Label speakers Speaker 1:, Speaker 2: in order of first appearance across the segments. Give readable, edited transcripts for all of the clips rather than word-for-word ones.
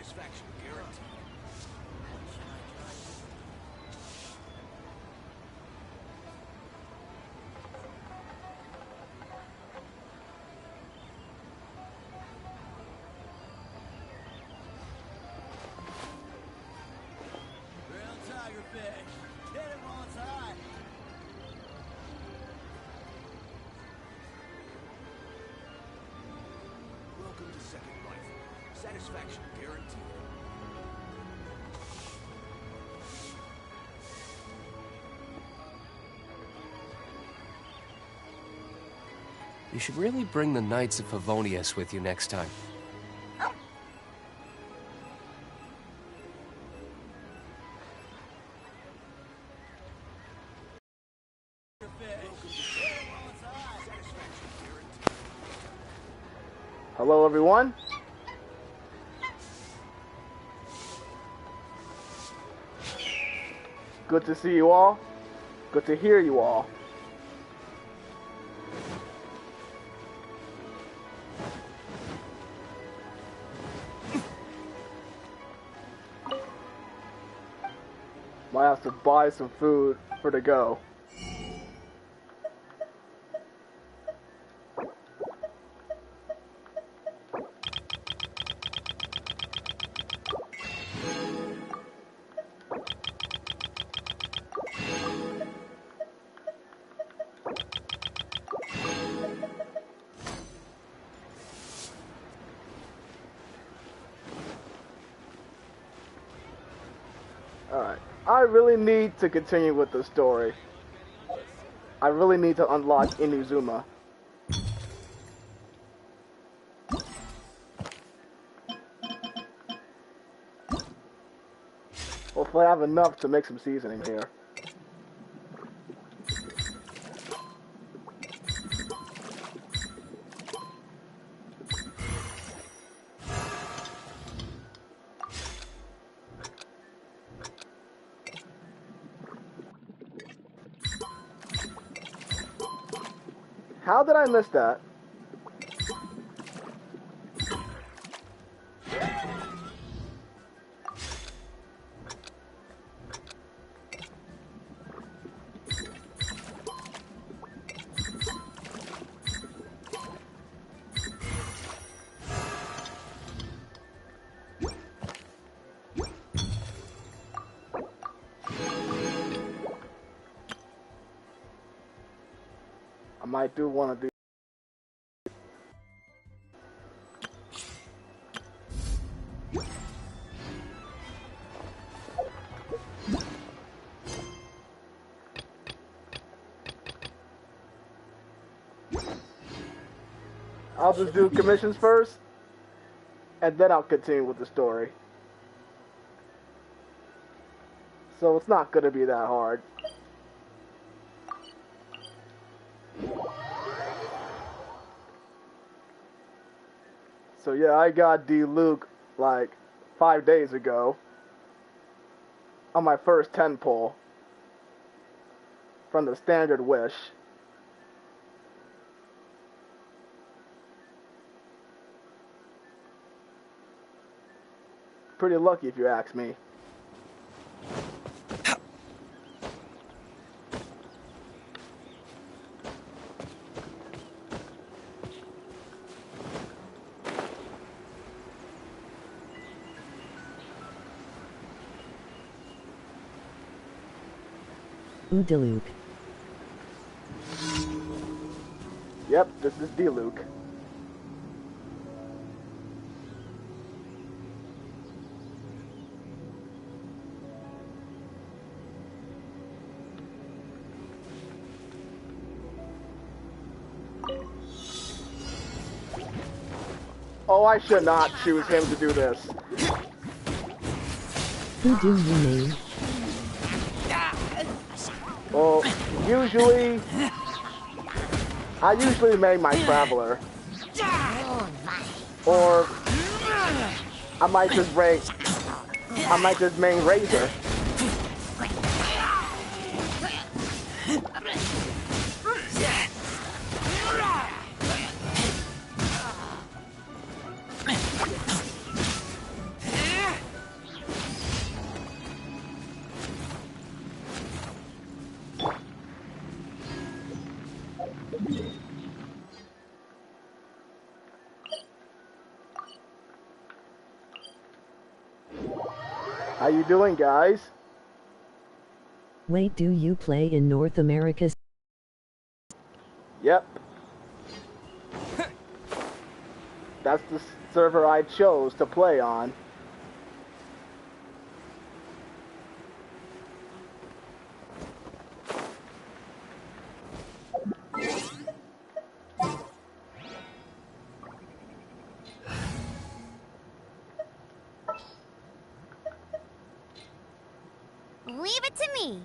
Speaker 1: Satisfaction guaranteed. Real tiger fish. Hit it while it's hot. Welcome to Second Life. Satisfaction guaranteed.
Speaker 2: You should really bring the Knights of Favonius with you next time.
Speaker 3: Hello, everyone. Good to see you all. Good to hear you all. Might have to buy some food for the go. Alright, I really need to continue with the story. I really need to unlock Inuzuma. Hopefully I have enough to make some seasoning here. How did I miss that? I might do want to do. I'll just do commissions first, and then I'll continue with the story. So it's not gonna be that hard. So yeah, I got D-Luke like 5 days ago on my first 10 pull from the standard wish. Pretty lucky if you ask me.
Speaker 4: D-Luke.
Speaker 3: Yep, this is D-Luke. Oh, I should not choose him to do this.
Speaker 4: Who do you mean?
Speaker 3: Well, I usually make my Traveler. Or I might just main Razor. How you doing, guys?
Speaker 4: Wait, do you play in North America?
Speaker 3: Yep. That's the server I chose to play on.
Speaker 5: Leave it to me.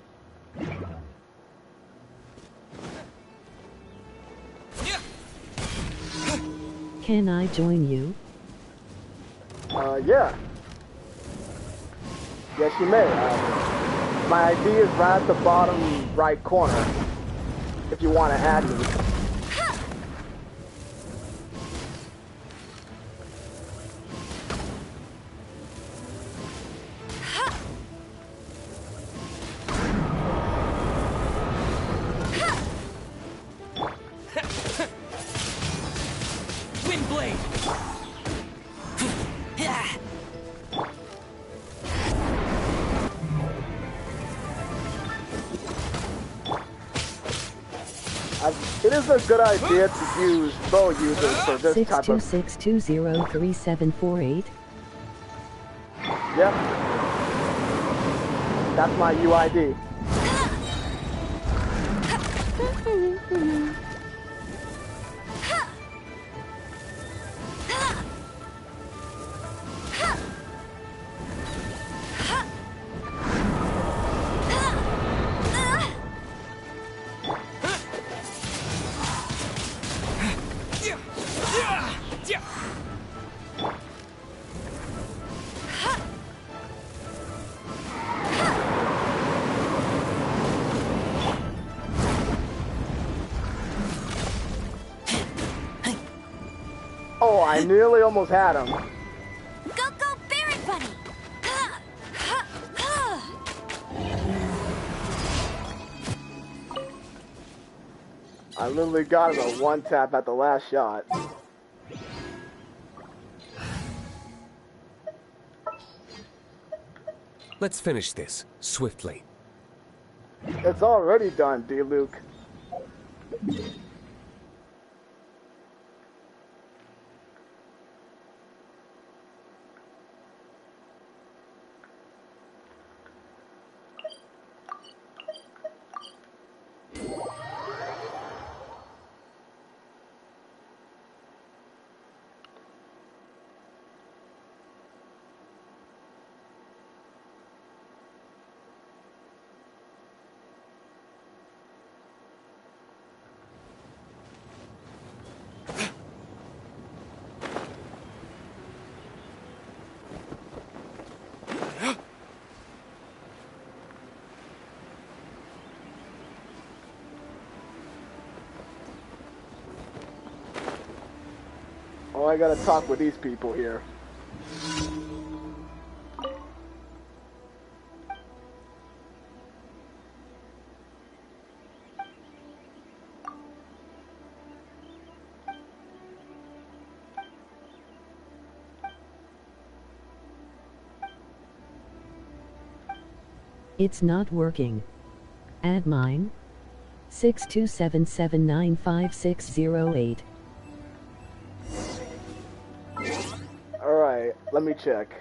Speaker 4: Can I join you?
Speaker 3: Yeah. Yes, you may. My ID is right at the bottom right corner. If you want to add me.
Speaker 2: Windblade!
Speaker 3: It is a good idea to use bow users for this type of...
Speaker 4: 626203748.
Speaker 3: Yep. That's my UID. Oh, I nearly almost had him.
Speaker 5: Go, go, Barret Bunny!
Speaker 3: I literally got him a one tap at the last shot.
Speaker 2: Let's finish this, swiftly.
Speaker 3: It's already done, D-Luke. Oh, I gotta talk with these people here.
Speaker 4: It's not working. Add mine. 627795608.
Speaker 3: Alright, let me check.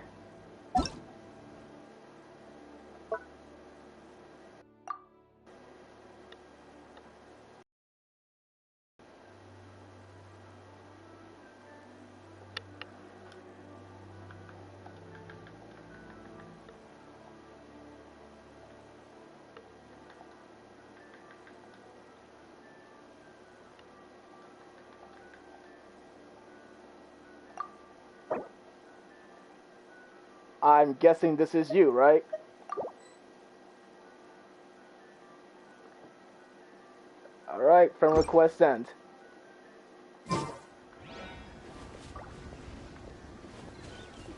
Speaker 3: I'm guessing this is you, right? Alright, friend request sent.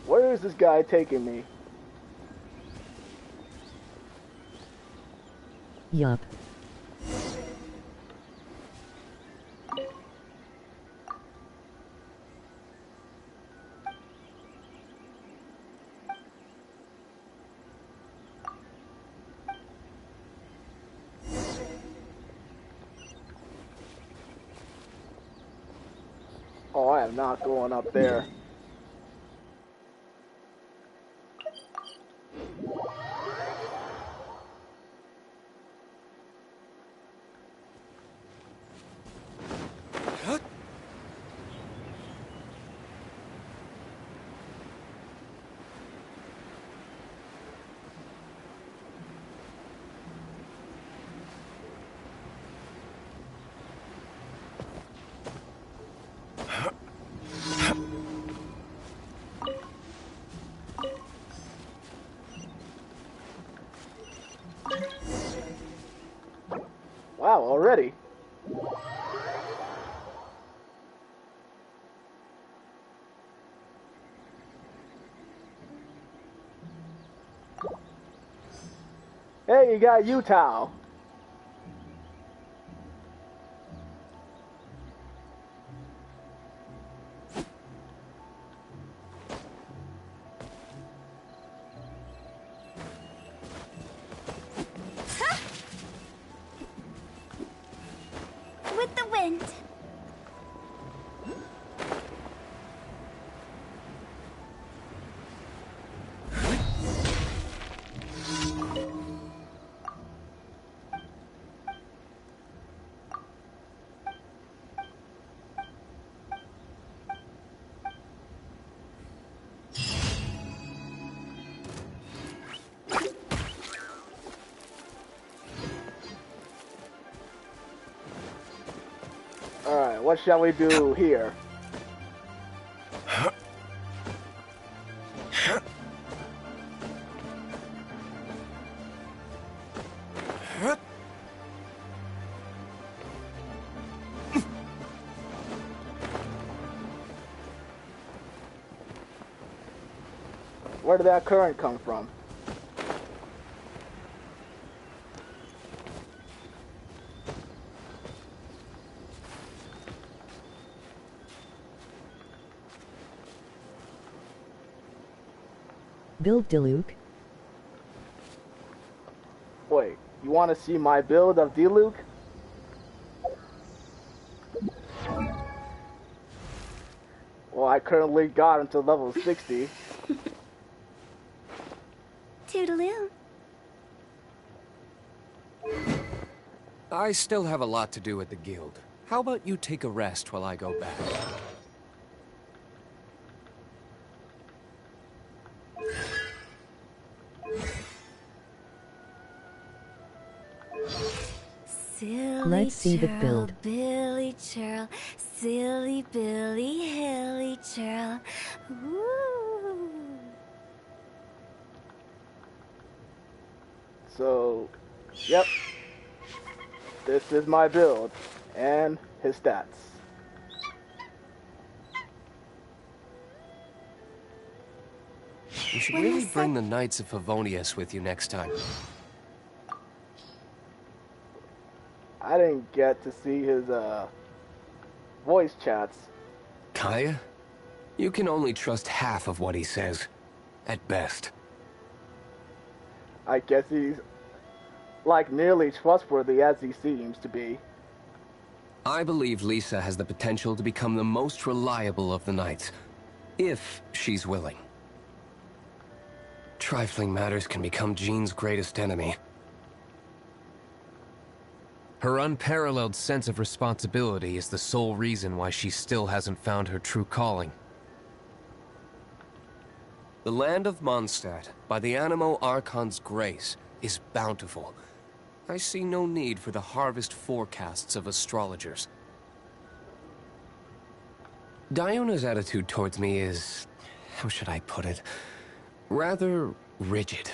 Speaker 3: Where is this guy taking me?
Speaker 4: Yup.
Speaker 3: I am not going up there. Wow, already. Hey, you got Utah.
Speaker 5: With the wind.
Speaker 3: Alright, what shall we do here? Where did that current come from?
Speaker 4: Build Diluc.
Speaker 3: Wait, you want to see my build of Diluc? Well, I currently got him to level 60.
Speaker 5: Toodaloo.
Speaker 2: I still have a lot to do at the guild. How about you take a rest while I go back?
Speaker 5: Silly
Speaker 4: Let's see the
Speaker 5: churl,
Speaker 4: build.
Speaker 5: Billy churl, silly Billy, hilly churl. Ooh.
Speaker 3: So, yep. This is my build and his stats.
Speaker 2: You should
Speaker 5: When I
Speaker 2: really
Speaker 5: said-
Speaker 2: bring the Knights of Favonius with you next time.
Speaker 3: I didn't get to see his voice chats.
Speaker 2: Kaya? You can only trust half of what he says. At best.
Speaker 3: I guess he's like nearly trustworthy as he seems to be.
Speaker 2: I believe Lisa has the potential to become the most reliable of the Knights. If she's willing. Trifling matters can become Jean's greatest enemy. Her unparalleled sense of responsibility is the sole reason why she still hasn't found her true calling. The land of Mondstadt, by the Animo Archon's grace, is bountiful. I see no need for the harvest forecasts of astrologers. Diona's attitude towards me is... how should I put it? Rather rigid.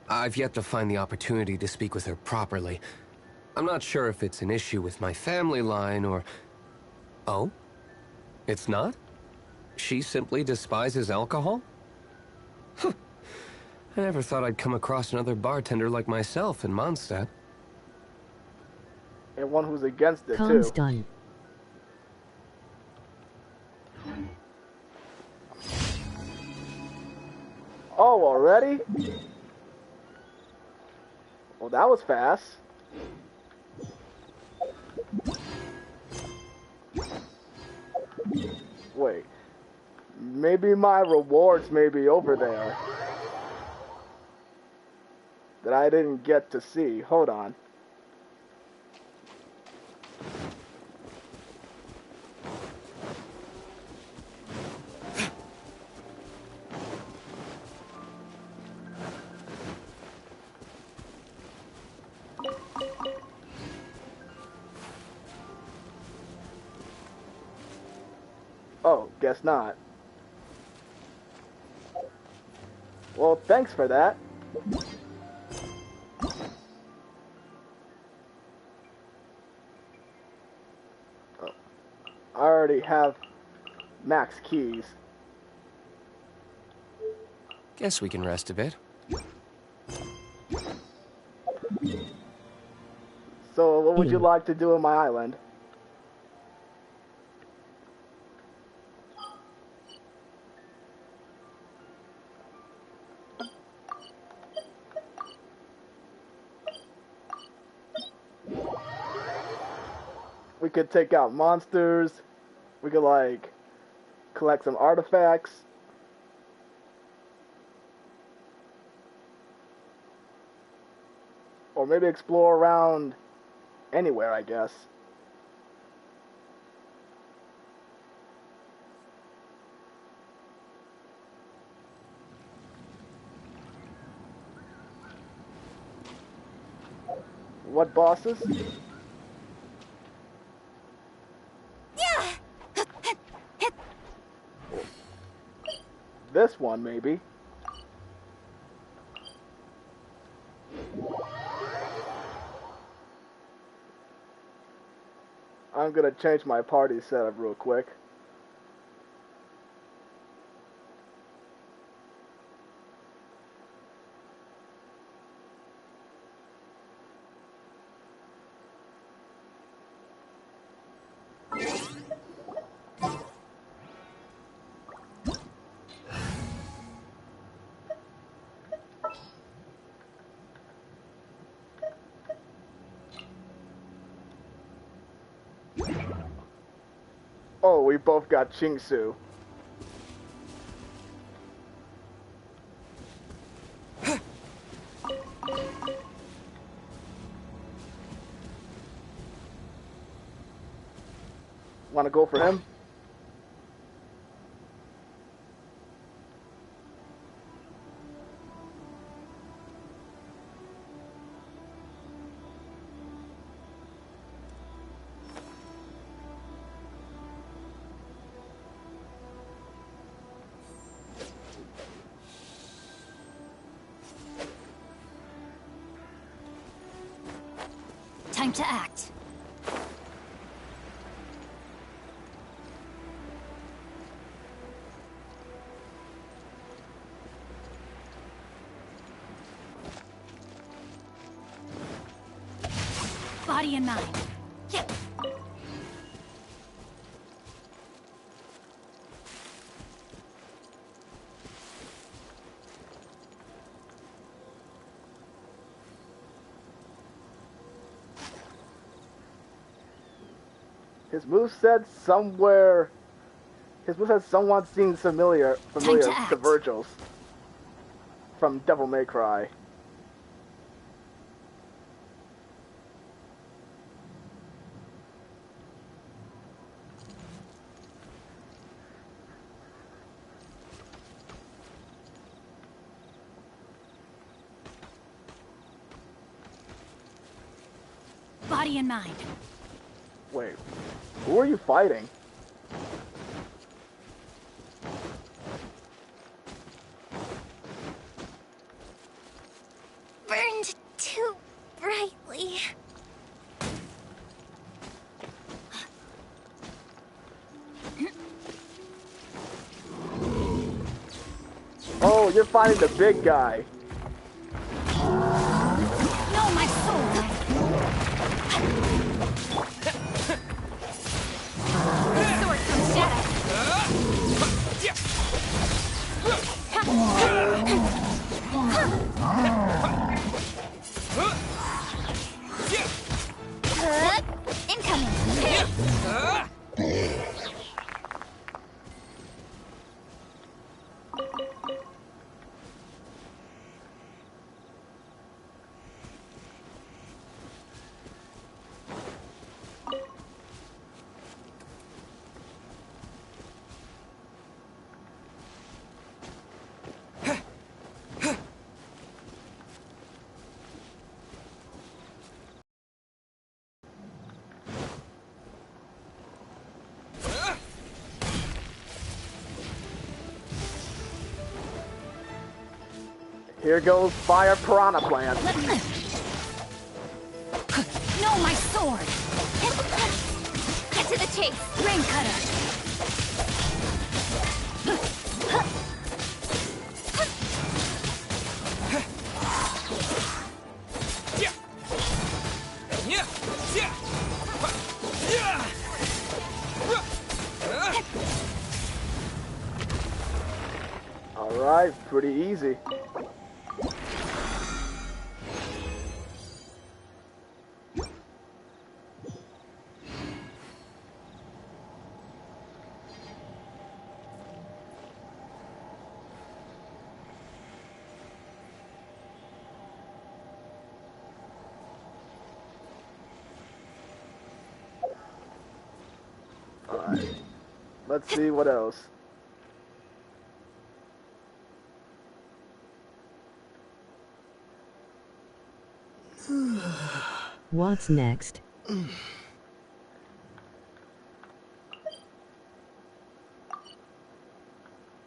Speaker 2: I've yet to find the opportunity to speak with her properly. I'm not sure if it's an issue with my family line or... Oh? It's not? She simply despises alcohol? I never thought I'd come across another bartender like myself in Mondstadt.
Speaker 3: And one who's against it,
Speaker 4: Comms
Speaker 3: too.
Speaker 4: done.
Speaker 3: Oh, already? Well, that was fast. Wait. Maybe my rewards may be over there. That I didn't get to see. Hold on. Oh, guess not. Well, thanks for that. I already have max keys.
Speaker 2: Guess we can rest a bit.
Speaker 3: So, what would you like to do on my island? We could take out monsters. We could, like, collect some artifacts. Or maybe explore around anywhere, I guess. What bosses? This one, maybe. I'm gonna change my party setup real quick. Oh, we both got Chingsu. Wanna go for him?
Speaker 5: Time to act. Body and mind. Yeah.
Speaker 3: His moveset somewhere. His moveset somewhat seems familiar to Virgil's from Devil May Cry.
Speaker 5: Body and mind.
Speaker 3: Wait, who are you fighting?
Speaker 5: Burned too brightly.
Speaker 3: Oh, you're fighting the big guy.
Speaker 5: No, my soul. Sword from shadow. Incoming.
Speaker 3: Here goes fire piranha plant.
Speaker 5: No, my sword! Get to the chase! Rain cutter!
Speaker 3: Alright, pretty easy. Alright, let's see what else.
Speaker 4: What's next?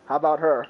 Speaker 3: How about her?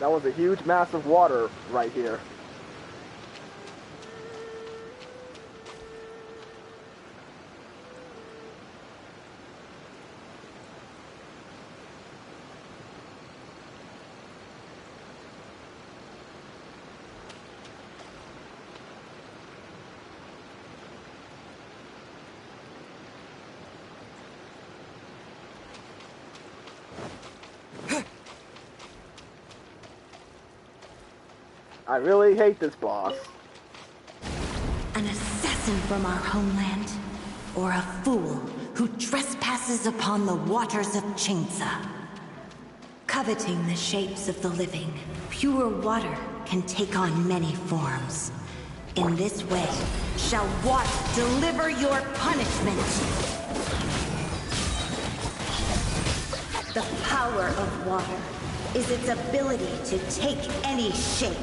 Speaker 3: That was a huge mass of water right here. I really hate this boss.
Speaker 6: An assassin from our homeland, or a fool who trespasses upon the waters of Chingsa. Coveting the shapes of the living, pure water can take on many forms. In this way, shall Wat deliver your punishment. The power of water is its ability to take any shape.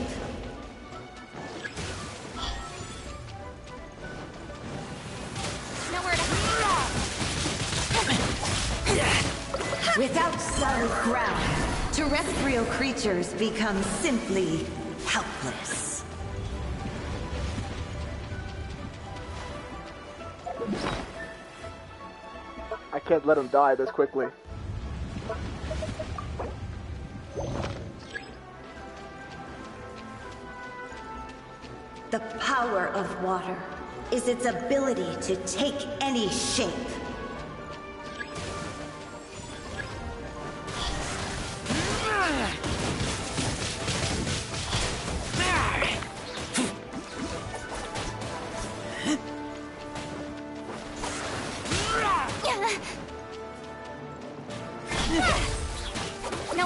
Speaker 6: Without solid ground, terrestrial creatures become simply helpless.
Speaker 3: I can't let him die this quickly.
Speaker 6: The power of water is its ability to take any shape.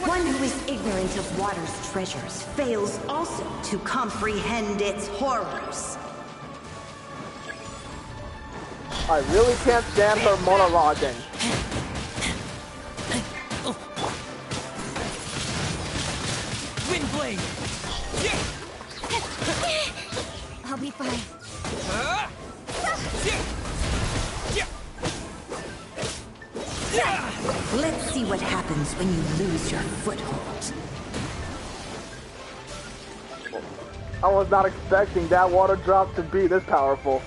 Speaker 6: One who is ignorant of water's treasures fails also to comprehend its horrors.
Speaker 3: I really can't stand her monologuing.
Speaker 1: Wind blade!
Speaker 5: I'll be fine.
Speaker 6: Let's see what happens when you lose your foothold.
Speaker 3: I was not expecting that water drop to be this powerful.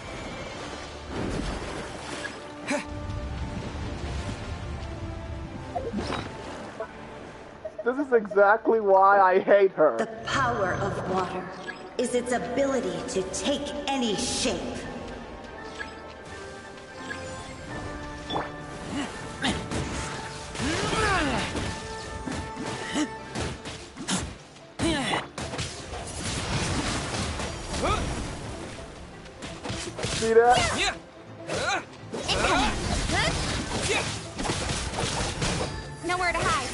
Speaker 3: This is exactly why I hate her.
Speaker 6: The power of water is its ability to take any shape.
Speaker 3: See that?
Speaker 5: Nowhere to hide.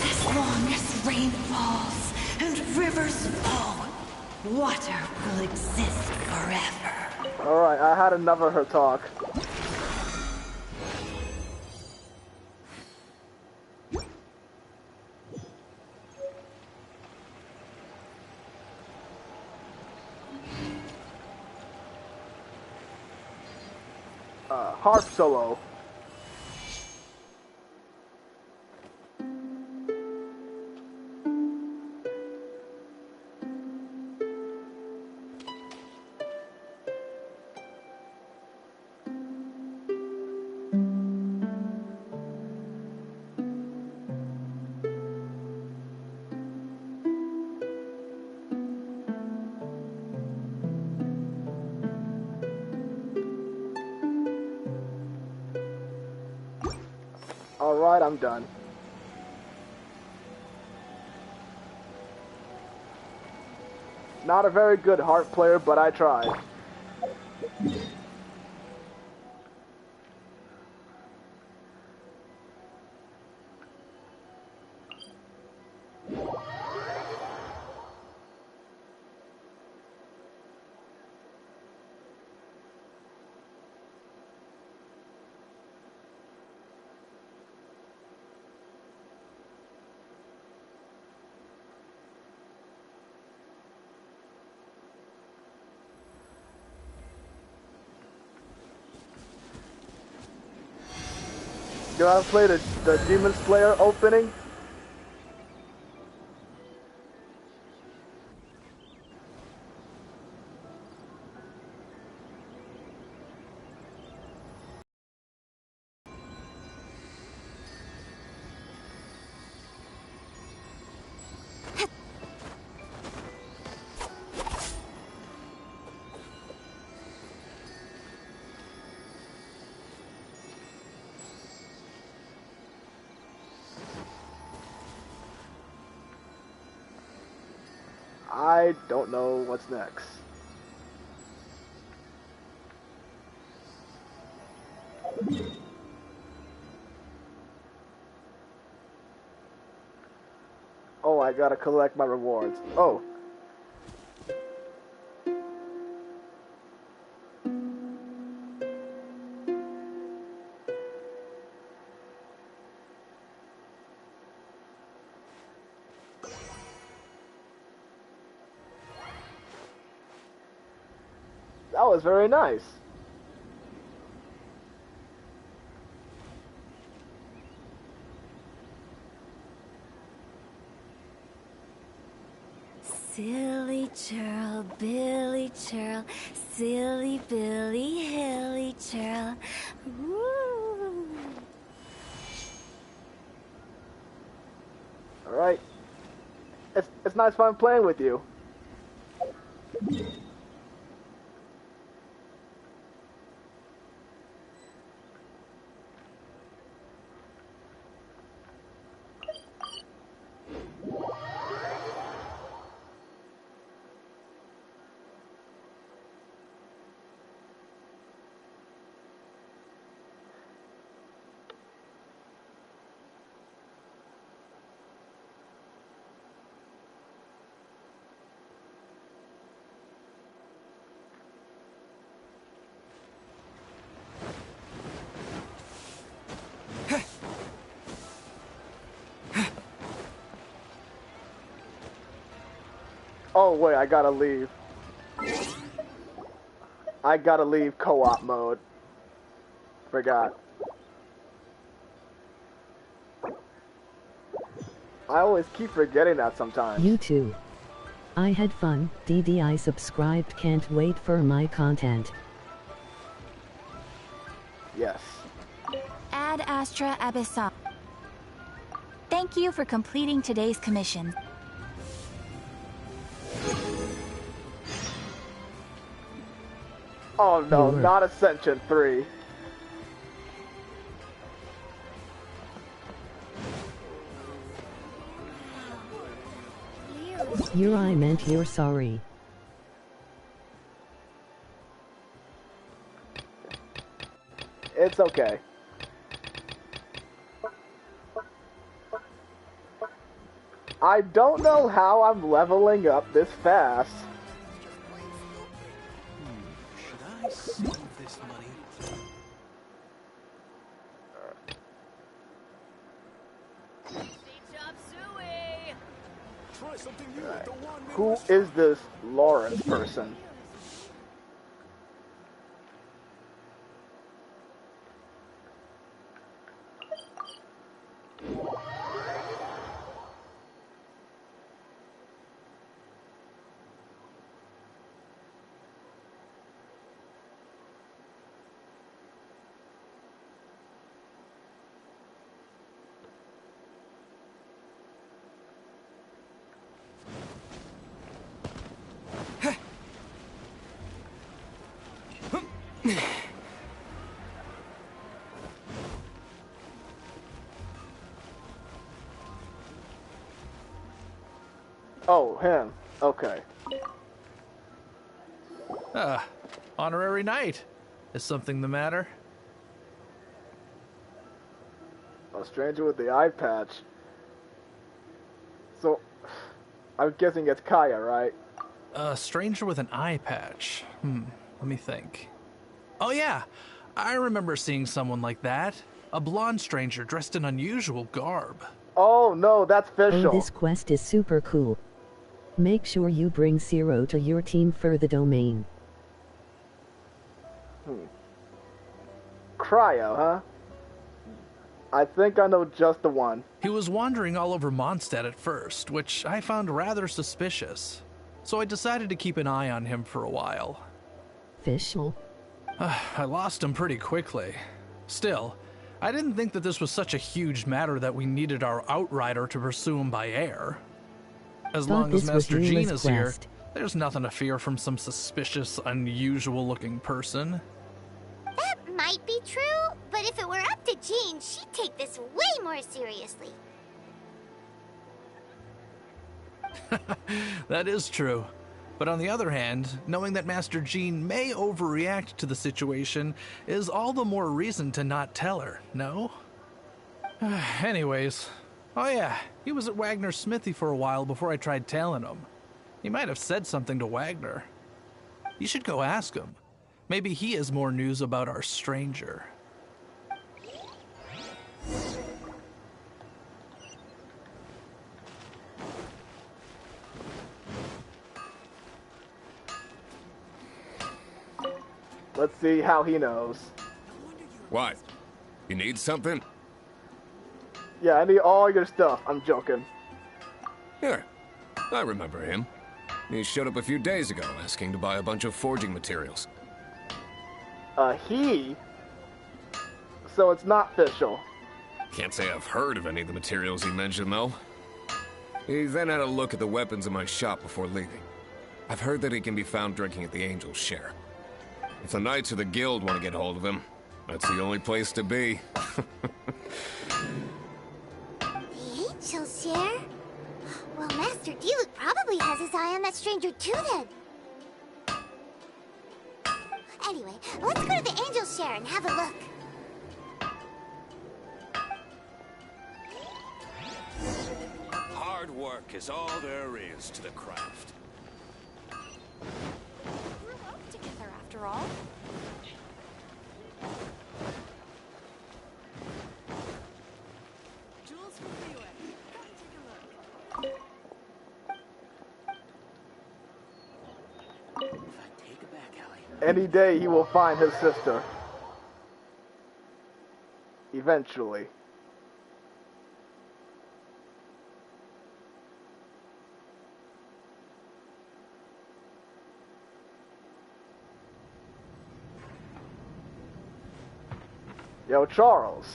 Speaker 6: As long as rain falls and rivers flow, water will exist forever.
Speaker 3: Alright, I had enough of her talk. Harp solo. Alright, I'm done. Not a very good harp player, but I tried. You wanna play the Demon Slayer opening? I don't know what's next. Oh, I gotta collect my rewards. Oh. That was very nice.
Speaker 5: Silly churl, Billy churl, silly Billy, hilly churl. Woo.
Speaker 3: Alright. It's nice fun playing with you. Oh wait, I gotta leave. I gotta leave co-op mode. Forgot. I always keep forgetting that sometimes.
Speaker 4: You too. I had fun. DDI subscribed. Can't wait for my content.
Speaker 3: Yes.
Speaker 5: Ad Astra Abyssal. Thank you for completing today's commission.
Speaker 3: Oh no,
Speaker 4: Sure.
Speaker 3: not Ascension 3.
Speaker 4: You're I meant you're sorry.
Speaker 3: It's okay. I don't know how I'm leveling up this fast.
Speaker 1: Should I save this money? Try something new at the one
Speaker 3: Who is this Lawrence person? Oh, him. Okay.
Speaker 7: Honorary knight. Is something the matter?
Speaker 3: A stranger with the eye patch. So, I'm guessing it's Kaya, right?
Speaker 7: A stranger with an eye patch. Let me think. Oh yeah, I remember seeing someone like that. A blonde stranger dressed in unusual garb.
Speaker 3: Oh no, that's
Speaker 4: Oh,
Speaker 3: official.
Speaker 4: this quest is super cool. Make sure you bring Zero to your team for the domain.
Speaker 3: Cryo, huh? I think I know just the one.
Speaker 7: He was wandering all over Mondstadt at first, which I found rather suspicious. So I decided to keep an eye on him for a while.
Speaker 4: Official.
Speaker 7: I lost him pretty quickly. Still, I didn't think that this was such a huge matter that we needed our outrider to pursue him by air. As
Speaker 4: Thought
Speaker 7: long as
Speaker 4: this was
Speaker 7: Master Jean
Speaker 4: Yuma's
Speaker 7: is here,
Speaker 4: quest.
Speaker 7: there's nothing to fear from some suspicious, unusual-looking person.
Speaker 8: That might be true, but if it were up to Jean, she'd take this way more seriously.
Speaker 7: That is true. But on the other hand, knowing that Master Jean may overreact to the situation is all the more reason to not tell her, no? Anyways, oh yeah, he was at Wagner's smithy for a while before I tried tailing him. He might have said something to Wagner. You should go ask him. Maybe he has more news about our stranger.
Speaker 3: Let's see how he knows.
Speaker 9: What? You need something?
Speaker 3: Yeah, I need all your stuff. I'm joking.
Speaker 9: Here. I remember him. He showed up a few days ago asking to buy a bunch of forging materials.
Speaker 3: He? So it's not official.
Speaker 9: Can't say I've heard of any of the materials he mentioned, though. He then had a look at the weapons in my shop before leaving. I've heard that he can be found drinking at the Angel's Share. If the Knights of the Guild want to get hold of him, that's the only place to be.
Speaker 8: The Angel's Share? Well, Master Diluc probably has his eye on that stranger too, then. Anyway, let's go to the Angel's Share and have a look.
Speaker 1: Hard work is all there is to the craft.
Speaker 5: Grew up together after all. Jules from Freeway. Come take a look.
Speaker 1: If I take a back alley.
Speaker 3: Any day he will find his sister. Eventually. Yo, Charles.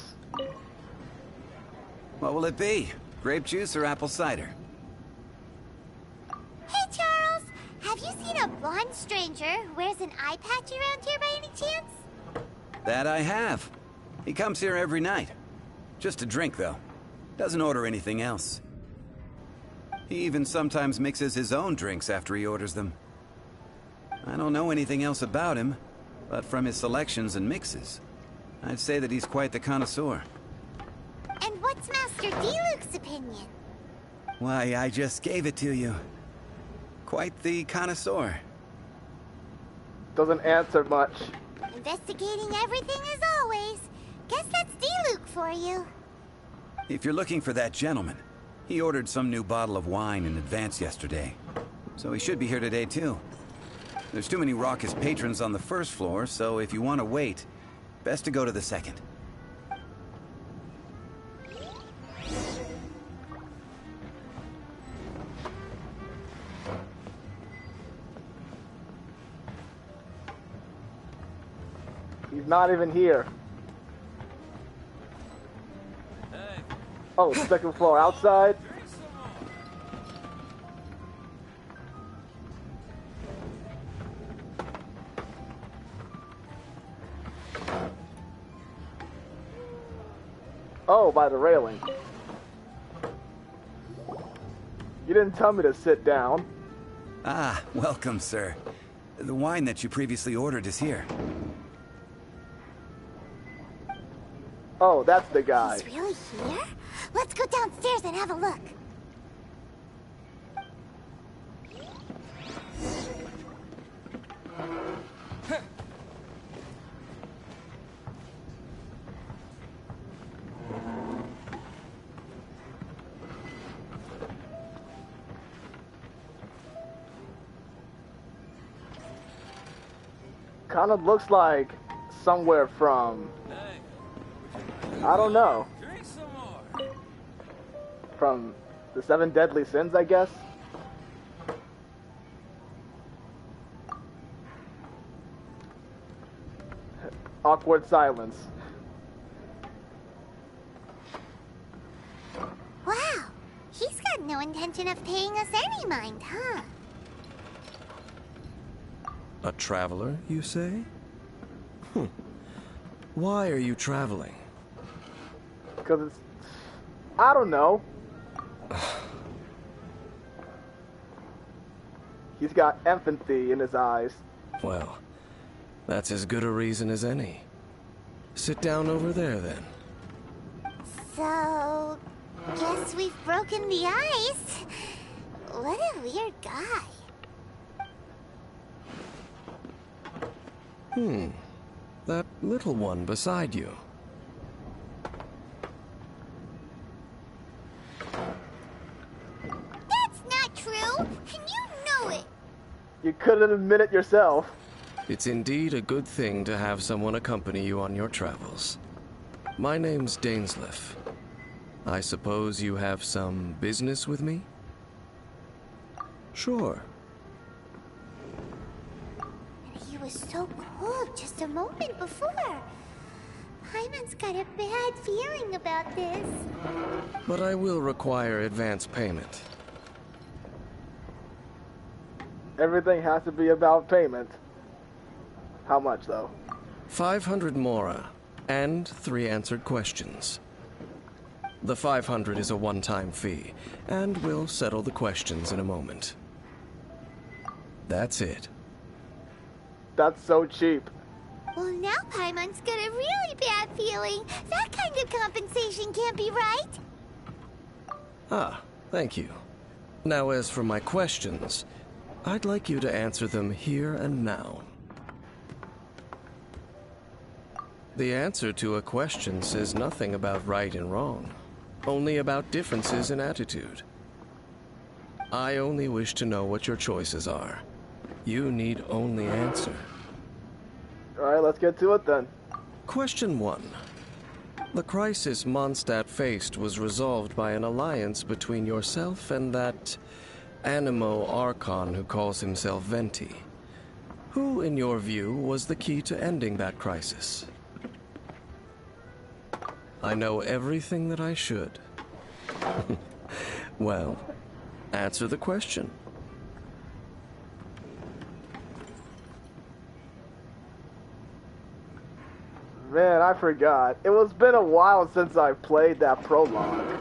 Speaker 10: What will it be? Grape juice or apple cider?
Speaker 8: Hey, Charles! Have you seen a blonde stranger who wears an eye patch around here by any chance?
Speaker 10: That I have. He comes here every night. Just to drink, though. Doesn't order anything else. He even sometimes mixes his own drinks after he orders them. I don't know anything else about him, but from his selections and mixes, I'd say that he's quite the connoisseur.
Speaker 8: And what's Master D-Luke's opinion?
Speaker 10: Why, I just gave it to you. Quite the connoisseur.
Speaker 3: Doesn't answer much.
Speaker 8: Investigating everything as always. Guess that's D-Luke for you.
Speaker 10: If you're looking for that gentleman, he ordered some new bottle of wine in advance yesterday. So he should be here today, too. There's too many raucous patrons on the first floor, so if you want to wait, best to go to the second.
Speaker 3: He's not even here. Oh, second floor outside? Oh, by the railing. You didn't tell me to sit down.
Speaker 10: Ah, welcome, sir. The wine that you previously ordered is here.
Speaker 3: Oh, that's the guy.
Speaker 8: He's really here? Let's go downstairs and have a look.
Speaker 3: Kind of looks like somewhere from, I don't know, from the 7 Deadly Sins, I guess. Awkward silence.
Speaker 8: Wow, he's got no intention of paying us any mind, huh?
Speaker 11: A traveler, you say? Why are you traveling?
Speaker 3: Because it's, I don't know. He's got empathy in his eyes.
Speaker 11: Well, that's as good a reason as any. Sit down over there, then.
Speaker 8: So, guess we've broken the ice. What a weird guy.
Speaker 11: That little one beside you.
Speaker 8: That's not true, and you know it.
Speaker 3: You couldn't admit it yourself.
Speaker 11: It's indeed a good thing to have someone accompany you on your travels. My name's Dainsleif. I suppose you have some business with me? Sure.
Speaker 8: He was so cold just a moment before. Paimon's got a bad feeling about this.
Speaker 11: But I will require advance payment.
Speaker 3: Everything has to be about payment. How much, though?
Speaker 11: 500 mora, and 3 answered questions. The 500 is a one-time fee, and we'll settle the questions in a moment. That's it.
Speaker 3: That's so cheap.
Speaker 8: Well, now Paimon's got a really bad feeling. That kind of compensation can't be right.
Speaker 11: Ah, thank you. Now, as for my questions, I'd like you to answer them here and now. The answer to a question says nothing about right and wrong, only about differences in attitude. I only wish to know what your choices are. You need only answer.
Speaker 3: Alright, let's get to it then.
Speaker 11: Question 1. The crisis Mondstadt faced was resolved by an alliance between yourself and that Animo Archon who calls himself Venti. Who, in your view, was the key to ending that crisis? I know everything that I should. Well, answer the question.
Speaker 3: Man, I forgot. It was been a while since I played that prologue.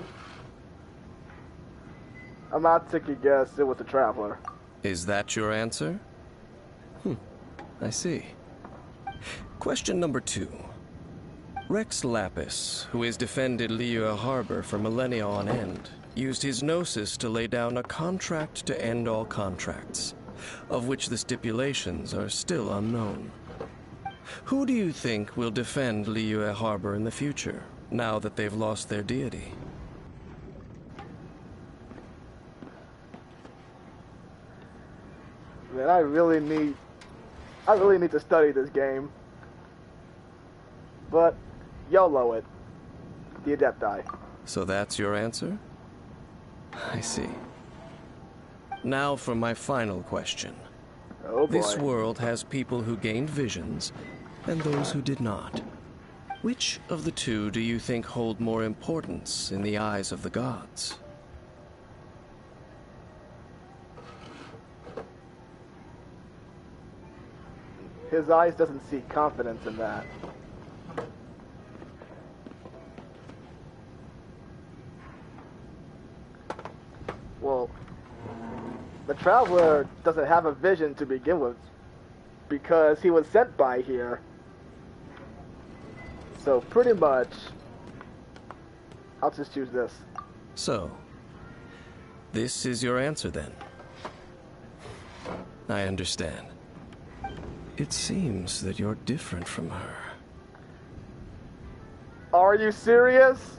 Speaker 3: I'm not take a guess. It was a traveler.
Speaker 11: Is that your answer? I see. Question number 2. Rex Lapis, who has defended Liyue Harbor for millennia on end, used his gnosis to lay down a contract to end all contracts, of which the stipulations are still unknown. Who do you think will defend Liyue Harbor in the future, now that they've lost their deity?
Speaker 3: Man, I really need to study this game. But YOLO it. The Adepti.
Speaker 11: So that's your answer? I see. Now for my final question.
Speaker 3: Oh boy.
Speaker 11: This world has people who gained visions, and those who did not. Which of the two do you think hold more importance in the eyes of the gods?
Speaker 3: His eyes doesn't see confidence in that. Well, the Traveler doesn't have a vision to begin with, because he was sent by here. So pretty much, I'll just choose this.
Speaker 11: So, this is your answer then? I understand. It seems that you're different from her.
Speaker 3: Are you serious?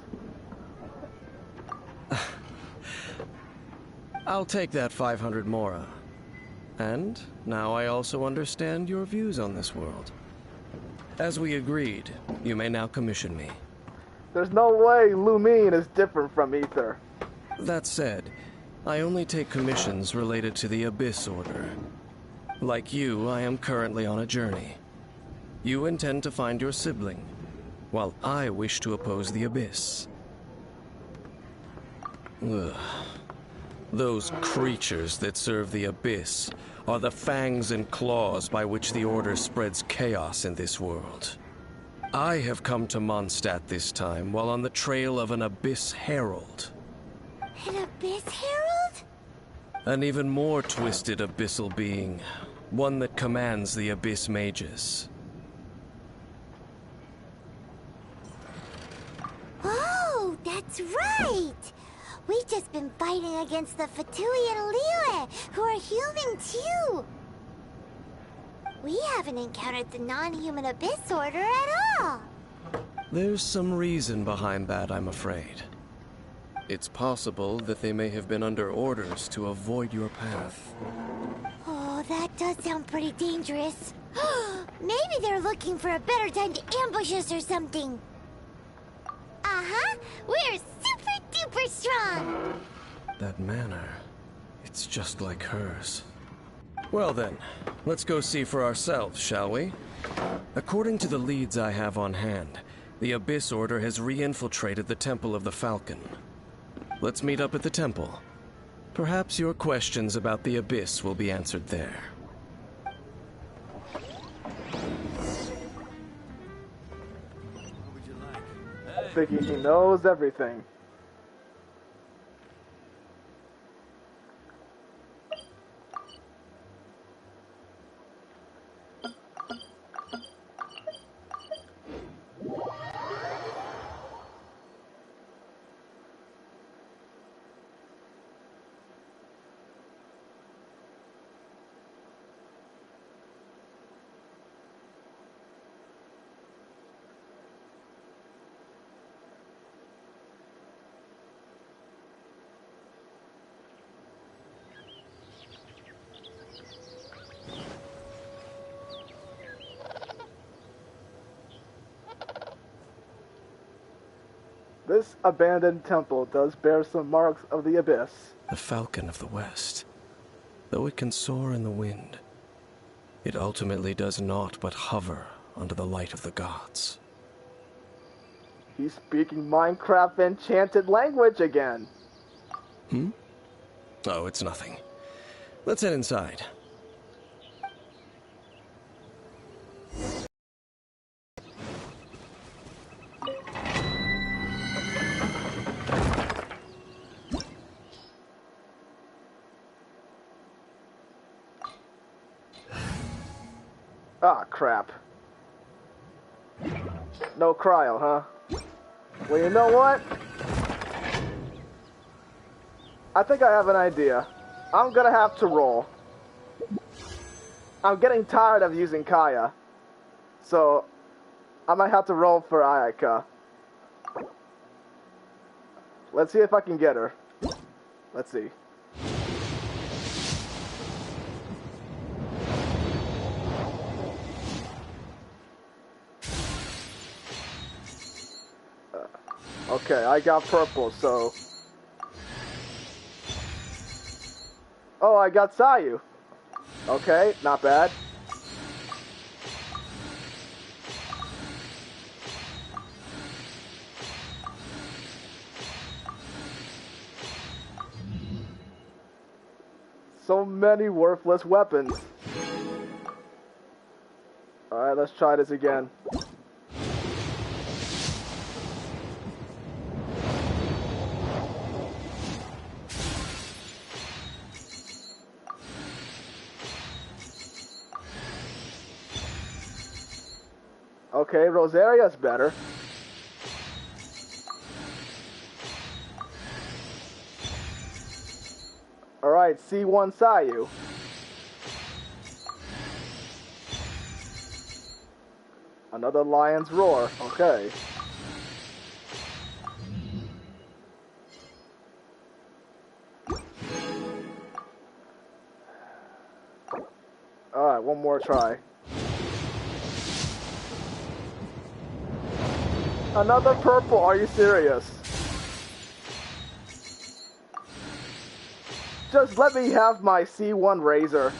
Speaker 11: I'll take that 500 mora. And now I also understand your views on this world. As we agreed, you may now commission me.
Speaker 3: There's no way Lumine is different from Ether.
Speaker 11: That said, I only take commissions related to the Abyss Order. Like you, I am currently on a journey. You intend to find your sibling, while I wish to oppose the Abyss. Ugh. Those creatures that serve the Abyss are the fangs and claws by which the Order spreads chaos in this world. I have come to Mondstadt this time while on the trail of an Abyss Herald.
Speaker 8: An Abyss Herald?
Speaker 11: An even more twisted abyssal being, one that commands the Abyss Mages.
Speaker 8: Oh, that's right! We've just been fighting against the Fatui and Liyue, who are human too! We haven't encountered the non-human Abyss Order at all!
Speaker 11: There's some reason behind that, I'm afraid. It's possible that they may have been under orders to avoid your path.
Speaker 8: Oh, that does sound pretty dangerous. Maybe they're looking for a better time to ambush us or something. Uh-huh, we're super duper strong!
Speaker 11: That manner, it's just like hers. Well then, let's go see for ourselves, shall we? According to the leads I have on hand, the Abyss Order has re-infiltrated the Temple of the Falcon. Let's meet up at the temple. Perhaps your questions about the Abyss will be answered there.
Speaker 3: Thinking he knows everything. This abandoned temple does bear some marks of the Abyss.
Speaker 11: The Falcon of the West. Though it can soar in the wind, it ultimately does naught but hover under the light of the gods.
Speaker 3: He's speaking Minecraft enchanted language again.
Speaker 11: Oh, it's nothing. Let's head inside.
Speaker 3: Ah, crap. No cryo, huh? Well, you know what? I think I have an idea. I'm gonna have to roll. I'm getting tired of using Kaya. So, I might have to roll for Ayaka. Let's see if I can get her. Let's see. Okay, I got purple, so... Oh, I got Sayu. Okay, not bad. So many worthless weapons. Alright, let's try this again. Okay, Rosaria's better. Alright, C1 Sayu. Another lion's roar. Okay. Alright, one more try. Another purple, are you serious? Just let me have my C1 razor.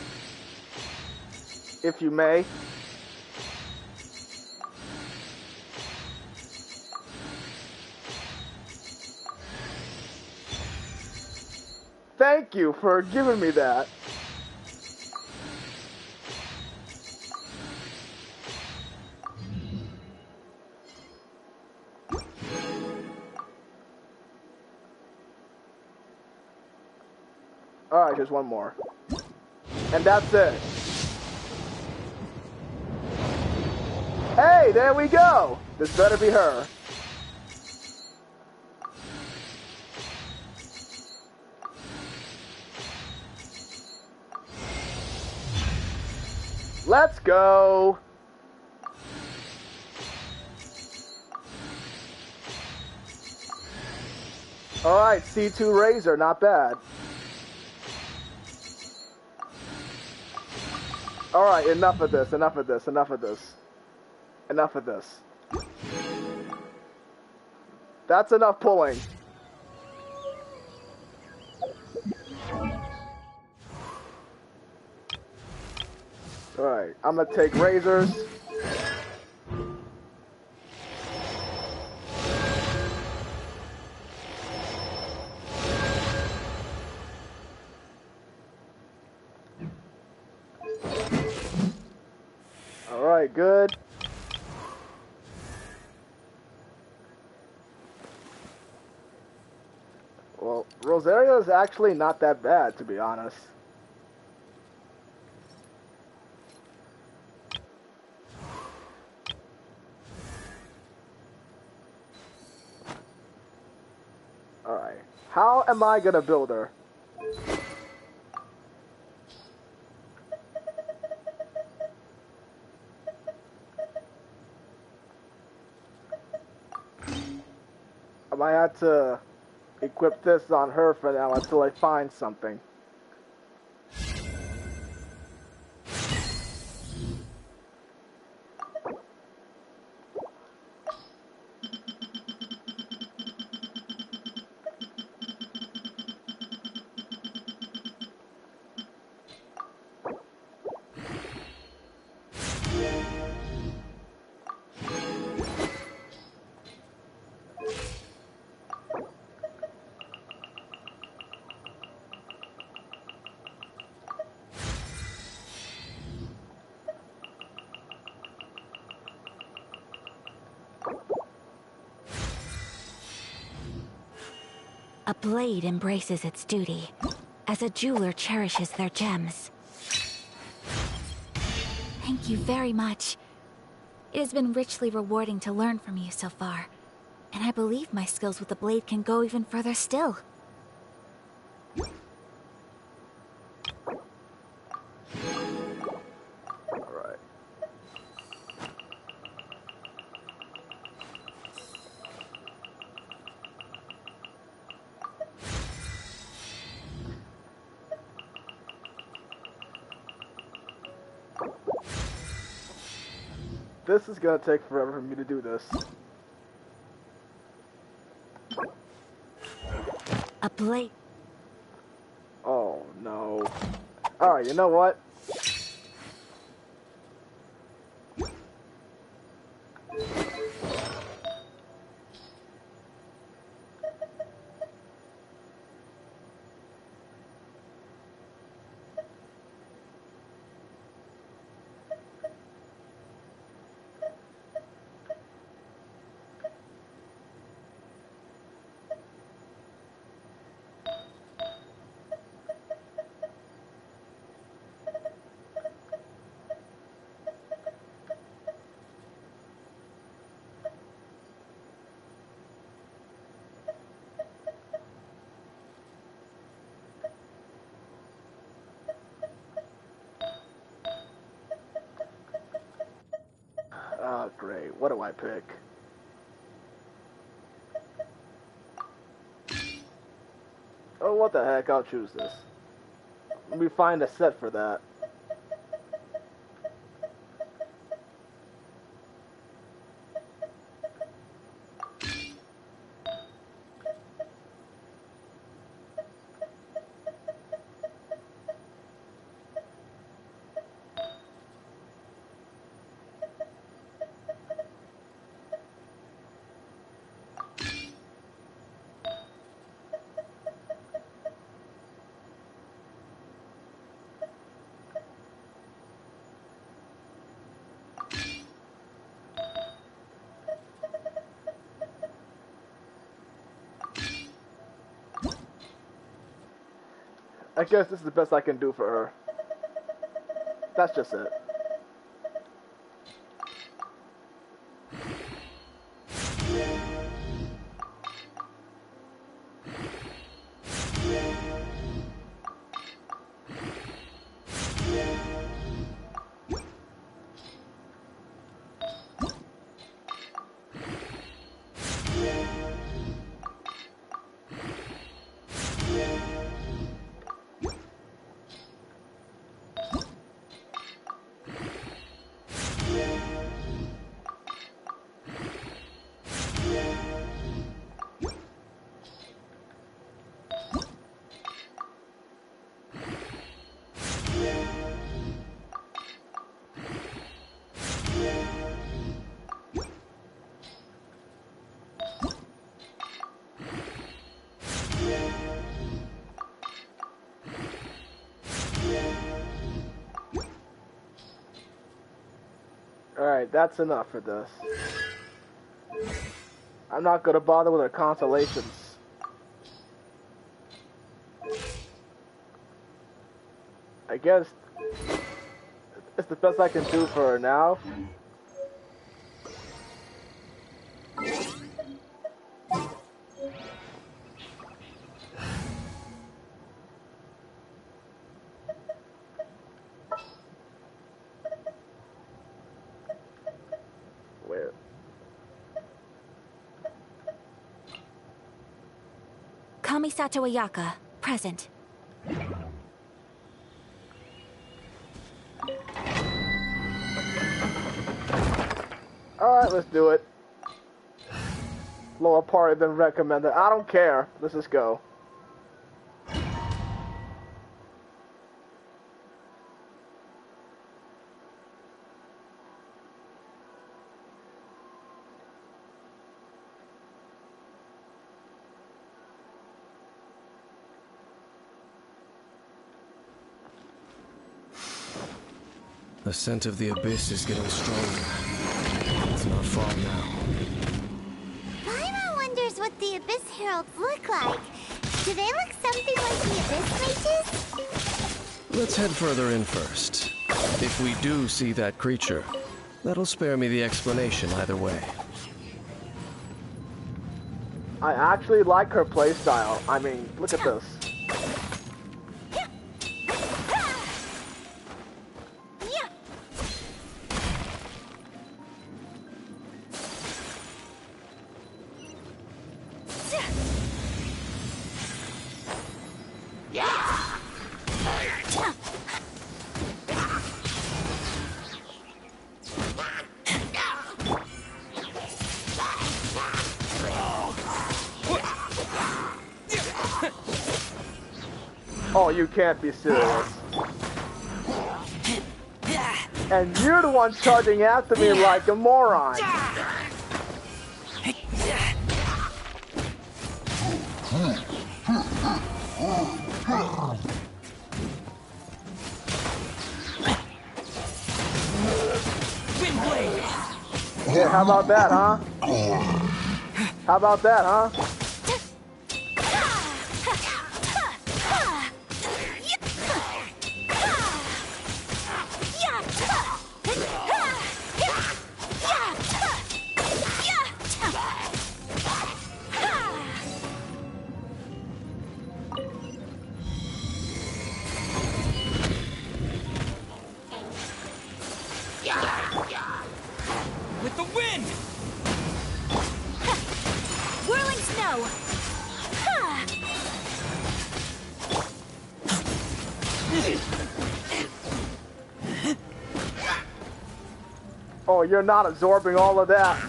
Speaker 3: If you may. Thank you for giving me that. Alright, just one more. And that's it. Hey, there we go! This better be her. Let's go! Alright, C2 Razor, not bad. Alright, enough of this, enough of this, enough of this. Enough of this. That's enough pulling. Alright, I'm gonna take razors. Alright, good. Well, Rosario is actually not that bad, to be honest. Alright. How am I gonna build her? I might have to equip this on her for now until I find something.
Speaker 5: A blade embraces its duty, as a jeweler cherishes their gems. Thank you very much. It has been richly rewarding to learn from you so far, and I believe my skills with the blade can go even further still.
Speaker 3: Alright. This is gonna take forever for me to do this.
Speaker 5: A blade.
Speaker 3: Oh no. Alright, you know what? Oh, great. What do I pick? Oh, what the heck? I'll choose this. Let me find a set for that. I guess this is the best I can do for her. That's just it. Alright, that's enough for this. I'm not gonna bother with her consolations. I guess it's the best I can do for her now. Where?
Speaker 5: Kamisato Ayaka, present.
Speaker 3: Alright, let's do it. Lower party been recommended. I don't care. Let's just go.
Speaker 11: The scent of the abyss is getting stronger. It's not far now.
Speaker 8: Paimon wonders what the Abyss Heralds look like. Do they look something like the Abyss Mages?
Speaker 11: Let's head further in first. If we do see that creature, that'll spare me the explanation either way.
Speaker 3: I actually like her playstyle. I mean, look at this. Oh, you can't be serious. And you're the one charging after me like a moron. Yeah, how about that, huh? How about that, huh?
Speaker 1: With the wind!
Speaker 5: Whirling snow!
Speaker 3: Oh, you're not absorbing all of that.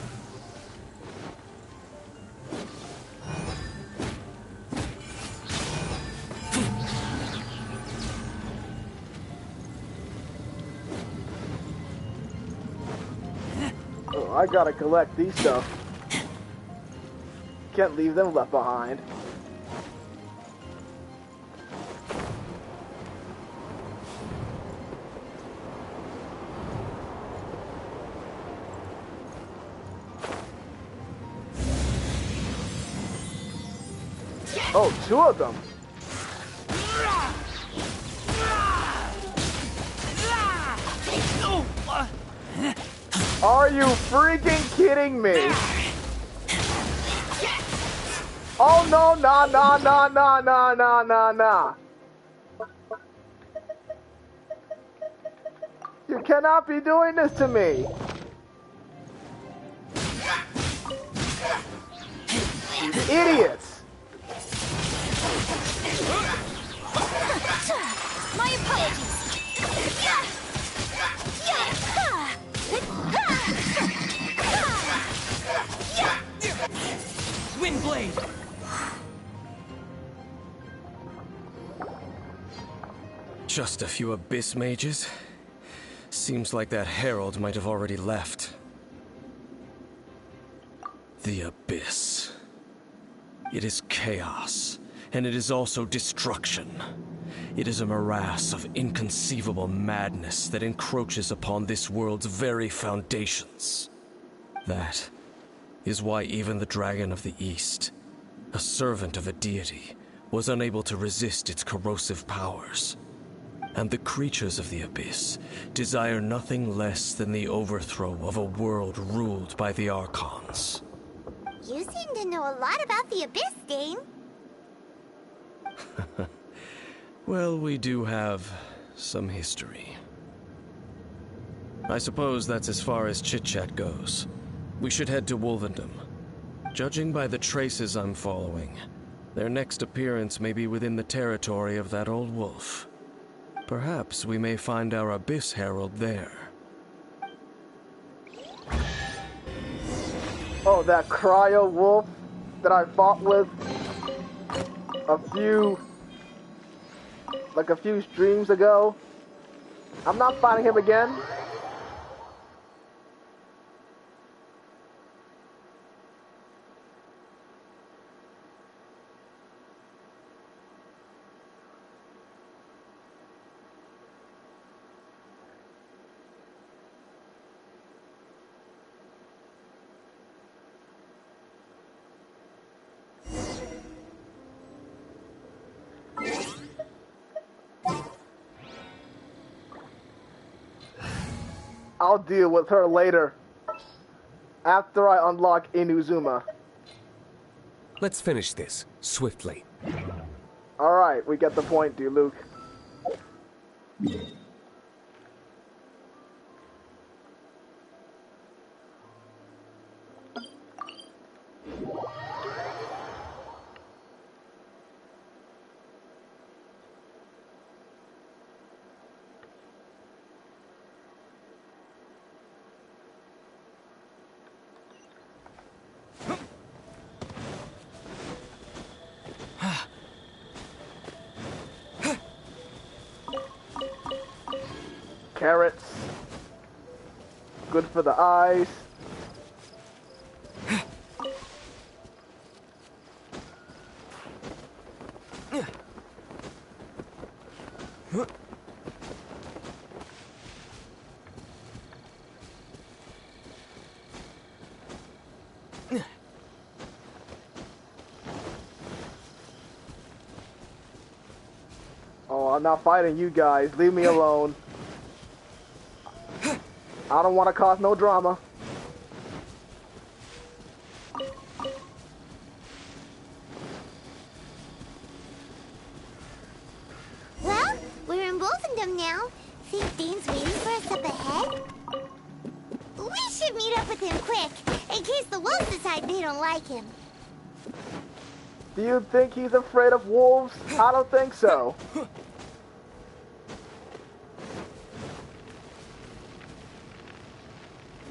Speaker 3: Oh, I gotta collect these stuff. Can't leave them left behind. Oh, two of them. Are you freaking kidding me? Oh no, nah, nah, nah, nah, nah, nah, nah, nah. You cannot be doing this to me. You idiots.
Speaker 5: My apologies!
Speaker 1: Windblade!
Speaker 11: Just a few Abyss Mages? Seems like that Herald might have already left. The Abyss. It is chaos, and it is also destruction. It is a morass of inconceivable madness that encroaches upon this world's very foundations. That is why even the Dragon of the East, a servant of a deity, was unable to resist its corrosive powers. And the creatures of the Abyss desire nothing less than the overthrow of a world ruled by the Archons.
Speaker 8: You seem to know a lot about the Abyss, Dane.
Speaker 11: Well, we do have some history. I suppose that's as far as chit-chat goes. We should head to Wolvendom. Judging by the traces I'm following, their next appearance may be within the territory of that old wolf. Perhaps we may find our Abyss Herald there.
Speaker 3: Oh, that cryo wolf that I fought with a few streams ago. I'm not fighting him again. I'll deal with her later. After I unlock Inuzuma.
Speaker 2: Let's finish this, swiftly.
Speaker 3: Alright, we get the point, Luke. Carrots. Good for the eyes. Oh, I'm not fighting you guys. Leave me alone. I don't want to cause no drama.
Speaker 8: Well, we're in Wolfendom now. Think Dane's waiting for us up ahead? We should meet up with him quick, in case the wolves decide they don't like him.
Speaker 3: Do you think he's afraid of wolves? I don't think so.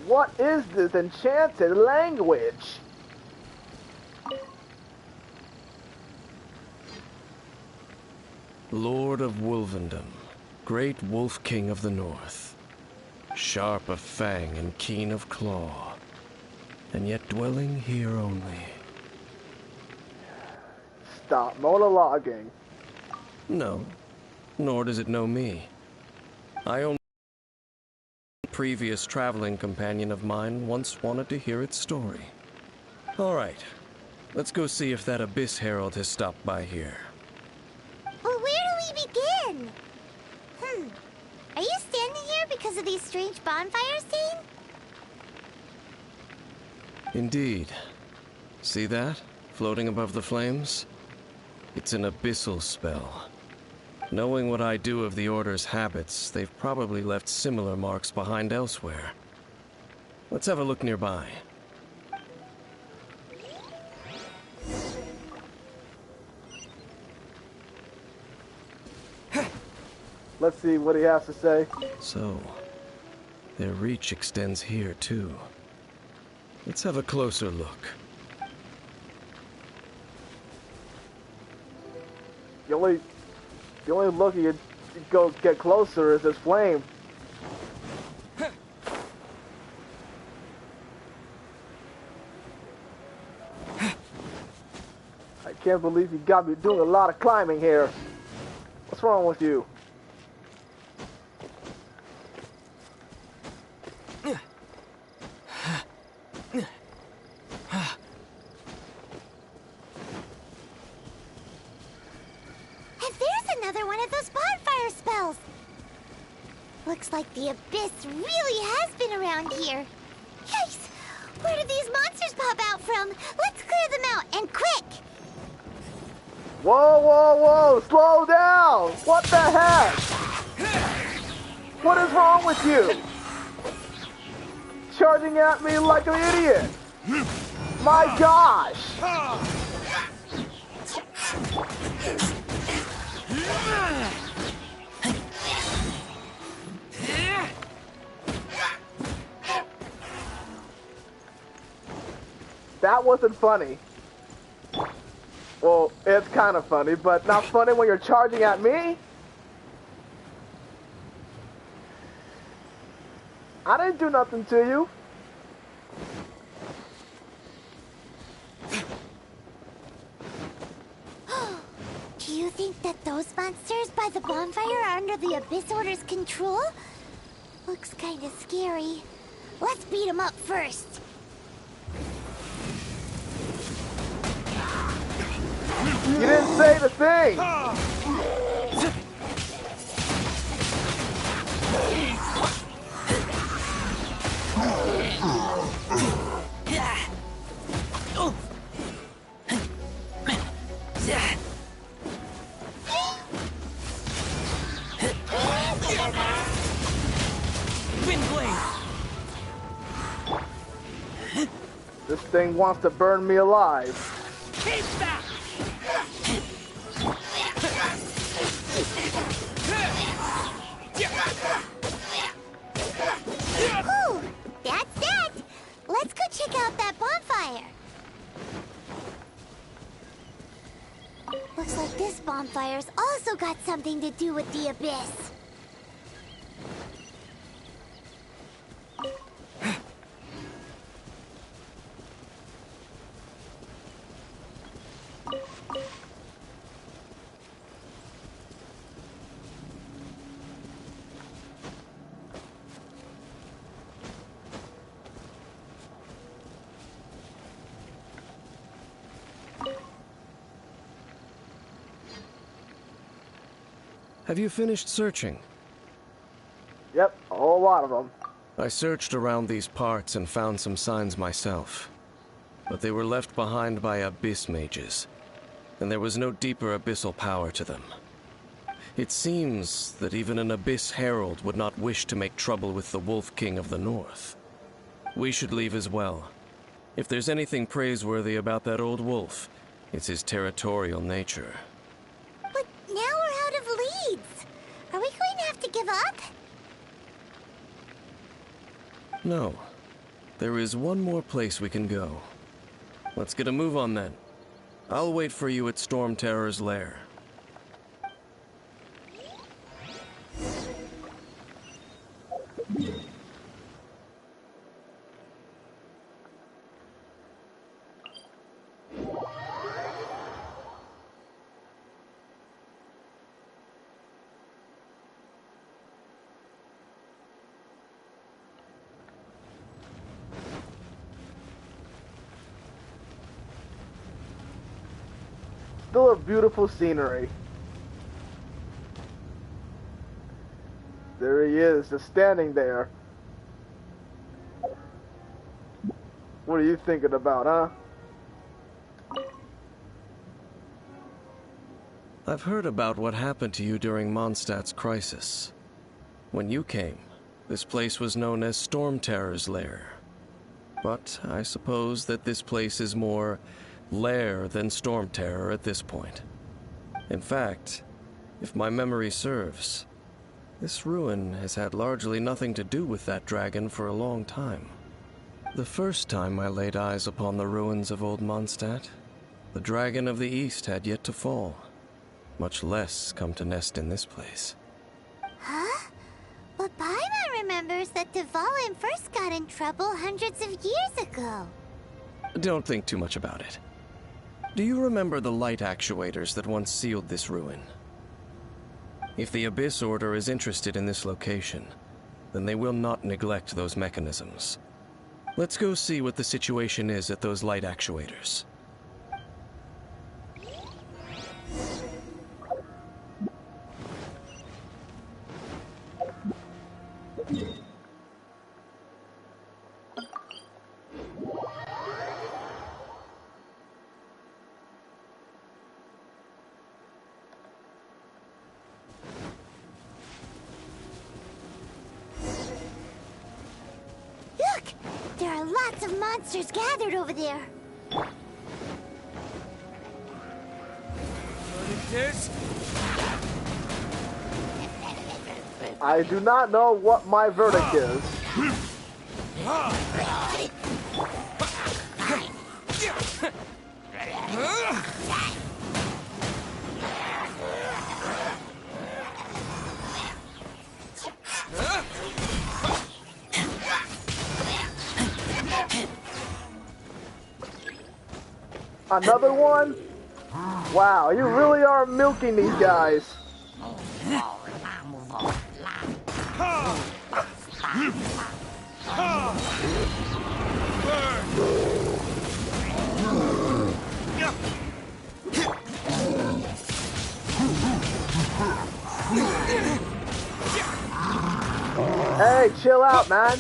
Speaker 3: What is this enchanted language?
Speaker 11: Lord of Wolvendom, great wolf king of the north, sharp of fang and keen of claw, and yet dwelling here only.
Speaker 3: Stop monologuing.
Speaker 11: No, nor does it know me. I only... A previous traveling companion of mine once wanted to hear its story. All right, let's go see if that Abyss Herald has stopped by here.
Speaker 8: Well, where do we begin? Are you standing here because of these strange bonfires, Dane?
Speaker 11: Indeed. See that? Floating above the flames? It's an abyssal spell. Knowing what I do of the Order's habits, they've probably left similar marks behind elsewhere. Let's have a look nearby.
Speaker 3: Let's see what he has to say.
Speaker 11: So, their reach extends here too. Let's have a closer look.
Speaker 3: The only look you go get closer is this flame. I can't believe you got me doing a lot of climbing here. What's wrong with you?
Speaker 8: Looks like the Abyss really has been around here. Yikes! Where did these monsters pop out from? Let's clear them out, and quick!
Speaker 3: Whoa, whoa, whoa! Slow down! What the heck? What is wrong with you? Charging at me like an idiot! My gosh! That wasn't funny. Well, it's kind of funny, but not funny when you're charging at me? I didn't do nothing to you.
Speaker 8: Do you think that those monsters by the bonfire are under the Abyss Order's control? Looks kind of scary. Let's beat them up first.
Speaker 3: You didn't say the thing!
Speaker 1: Twin blade.
Speaker 3: This thing wants to burn me alive.
Speaker 1: Keep that.
Speaker 8: Whew, that's it. Let's go check out that bonfire. Looks like this bonfire's also got something to do with the abyss.
Speaker 11: Have you finished searching?
Speaker 3: Yep, a whole lot of them.
Speaker 11: I searched around these parts and found some signs myself. But they were left behind by abyss mages, and there was no deeper abyssal power to them. It seems that even an abyss herald would not wish to make trouble with the Wolf King of the North. We should leave as well. If there's anything praiseworthy about that old wolf, it's his territorial nature.
Speaker 8: But now we're out of leads. Are we going to have to give up?
Speaker 11: No. There is one more place we can go. Let's get a move on then. I'll wait for you at Storm Terror's lair.
Speaker 3: Still a beautiful scenery. There he is, just standing there. What are you thinking about, huh?
Speaker 11: I've heard about what happened to you during Mondstadt's crisis. When you came, this place was known as Storm Terror's lair. But I suppose that this place is more lair than Storm Terror at this point. In fact, if my memory serves, this ruin has had largely nothing to do with that dragon for a long time. The first time I laid eyes upon the ruins of Old Mondstadt, the dragon of the East had yet to fall, much less come to nest in this place.
Speaker 8: Huh? But Paimon remembers that Dvalin first got in trouble hundreds of years ago.
Speaker 11: Don't think too much about it. Do you remember the light actuators that once sealed this ruin? If the Abyss Order is interested in this location, then they will not neglect those mechanisms. Let's go see what the situation is at those light actuators.
Speaker 8: Look! There are lots of monsters gathered over there.
Speaker 1: This?
Speaker 3: I do not know what my verdict is. Another one? Wow, you really are milking these guys. Hey, chill out, man.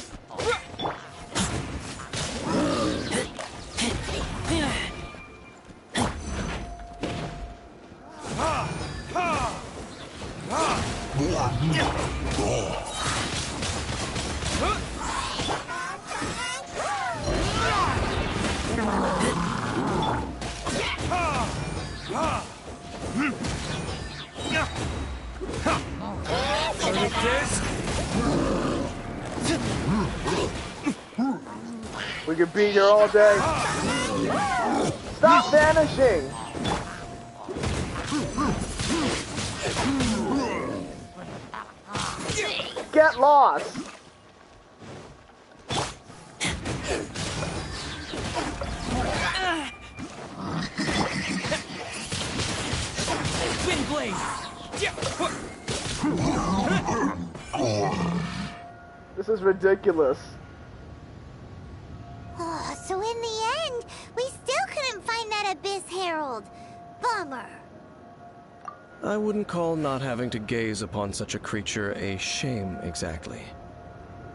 Speaker 1: this?
Speaker 3: We could be here all day. Stop vanishing! Get lost!
Speaker 1: Wind blade!
Speaker 3: This is ridiculous.
Speaker 8: Oh, so in the end, we still couldn't find that Abyss Herald. Bummer.
Speaker 11: I wouldn't call not having to gaze upon such a creature a shame exactly.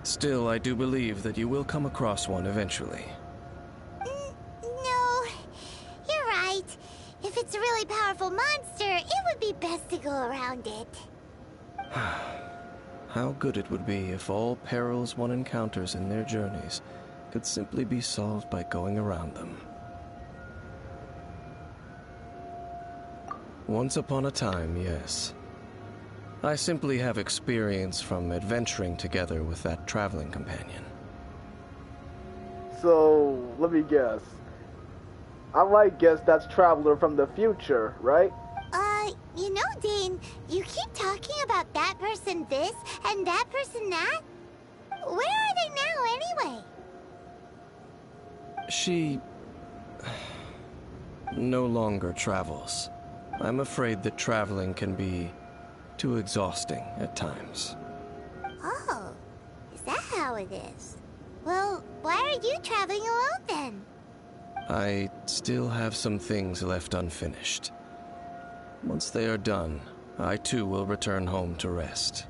Speaker 11: Still, I do believe that you will come across one eventually.
Speaker 8: No, you're right. If it's a really powerful monster, it would be best to go around it.
Speaker 11: How good it would be if all perils one encounters in their journeys could simply be solved by going around them. Once upon a time, yes. I simply have experience from adventuring together with that traveling companion.
Speaker 3: So, let me guess. I might guess that's Traveler from the future, right?
Speaker 8: You know, Dane, you keep talking about that person this and that person that. Where are they now, anyway?
Speaker 11: She no longer travels. I'm afraid that traveling can be too exhausting at times.
Speaker 8: Oh, is that how it is? Well, why are you traveling alone then?
Speaker 11: I still have some things left unfinished. Once they are done, I too will return home to rest.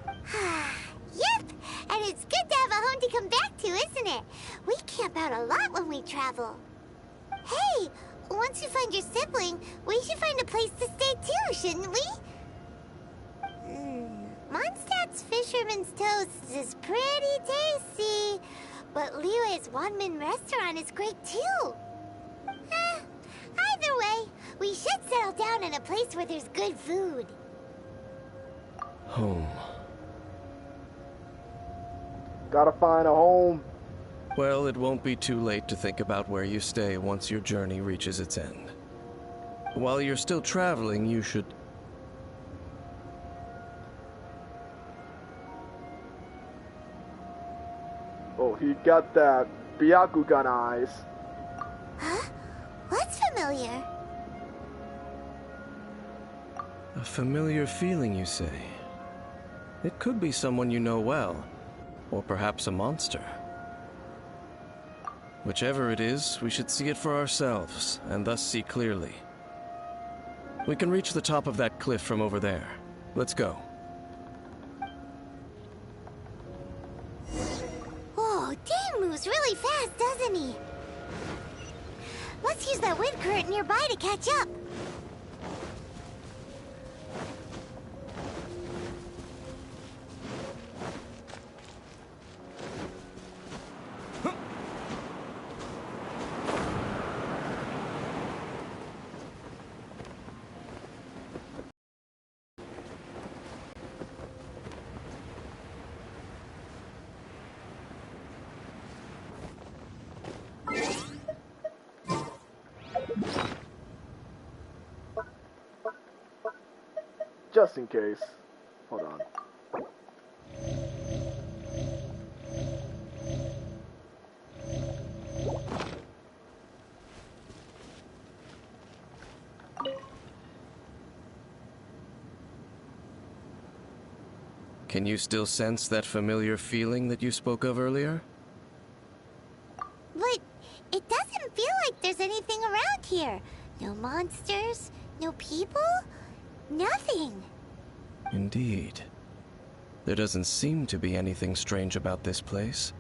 Speaker 8: Yep, and it's good to have a home to come back to, isn't it? We camp out a lot when we travel. Hey, once you find your sibling, we should find a place to stay too, shouldn't we? Mondstadt's Fisherman's Toast is pretty tasty, but Liyue's Wanmin restaurant is great too. Either way, we should settle down in a place where there's good food.
Speaker 11: Home.
Speaker 3: Gotta find a home.
Speaker 11: Well, it won't be too late to think about where you stay once your journey reaches its end. While you're still traveling, you should...
Speaker 3: Oh, he got that Byakugan eyes.
Speaker 8: Huh? What's familiar?
Speaker 11: A familiar feeling, you say? It could be someone you know well, or perhaps a monster. Whichever it is, we should see it for ourselves, and thus see clearly. We can reach the top of that cliff from over there. Let's go.
Speaker 8: Oh, Dane moves really fast, doesn't he? Let's use that wind current nearby to catch up.
Speaker 3: Just in case. Hold on.
Speaker 11: Can you still sense that familiar feeling that you spoke of earlier?
Speaker 8: But it doesn't feel like there's anything around here. No monsters, no people, nothing.
Speaker 11: Indeed. There doesn't seem to be anything strange about this place.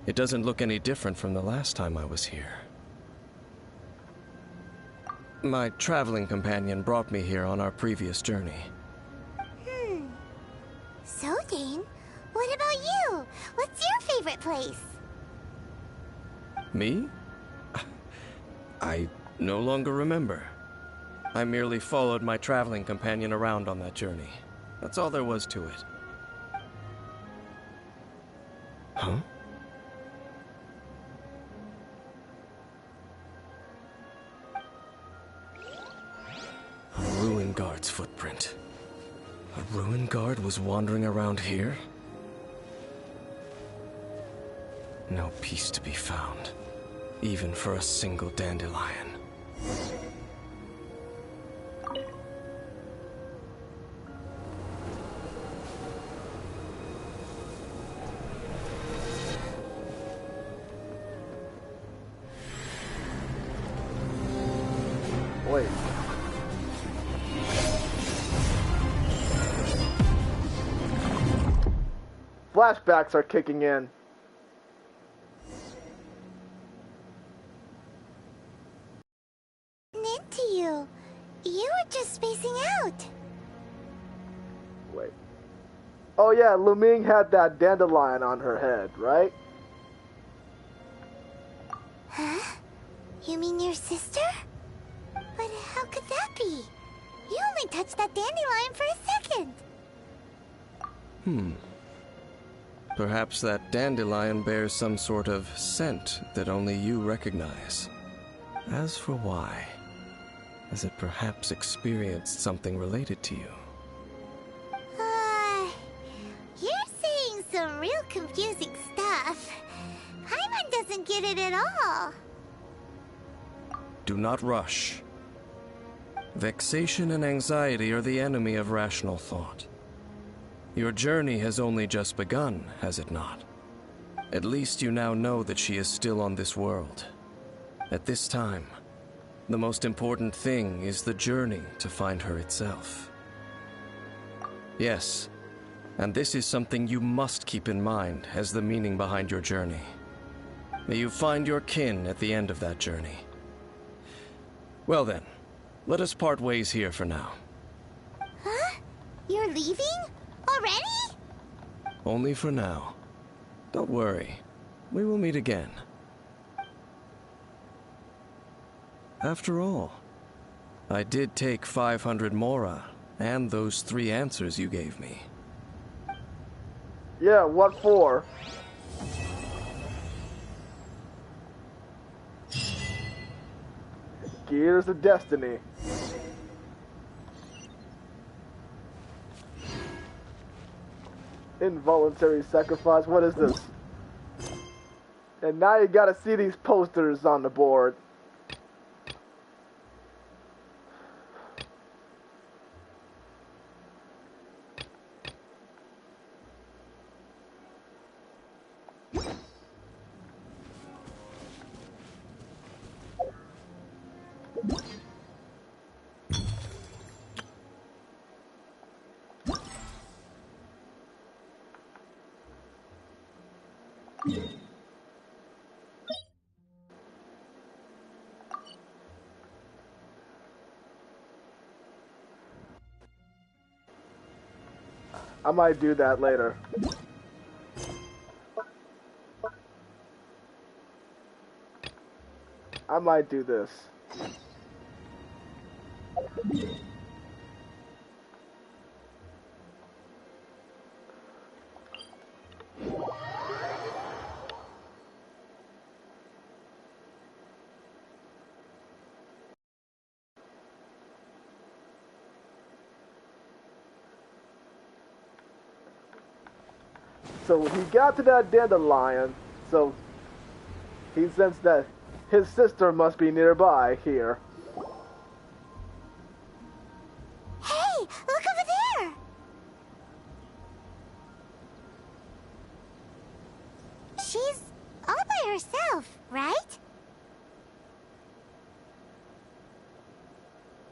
Speaker 11: It doesn't look any different from the last time I was here. My traveling companion brought me here on our previous journey.
Speaker 8: So, Dane, what about you? What's your favorite place?
Speaker 11: Me? I no longer remember. I merely followed my traveling companion around on that journey. That's all there was to it. Huh? A ruin guard's footprint. A ruin guard was wandering around here? No peace to be found, even for a single dandelion.
Speaker 3: Wait. Flashbacks are kicking in.
Speaker 8: Into you. You were just spacing out.
Speaker 3: Wait. Oh yeah, Luming had that dandelion on her head, right?
Speaker 8: Huh? You mean your sister? But how could that be? You only touched that dandelion for a second.
Speaker 11: Perhaps that dandelion bears some sort of scent that only you recognize. As for why, has it perhaps experienced something related to you?
Speaker 8: You're saying some real confusing stuff. Paimon doesn't get it at all.
Speaker 11: Do not rush. Vexation and anxiety are the enemy of rational thought. Your journey has only just begun, has it not? At least you now know that she is still on this world. At this time, the most important thing is the journey to find her itself. Yes, and this is something you must keep in mind as the meaning behind your journey. May you find your kin at the end of that journey. Well then, let us part ways here for now.
Speaker 8: Huh? You're leaving? Already?
Speaker 11: Only for now. Don't worry. We will meet again. After all, I did take 500 Mora and those 3 answers you gave me.
Speaker 3: Yeah, what for? Gears of Destiny. Involuntary sacrifice, what is this? And now you gotta see these posters on the board. I might do that later. I might do this. So he got to that dandelion, so he sensed that his sister must be nearby here.
Speaker 8: Hey, look over there! She's all by herself, right?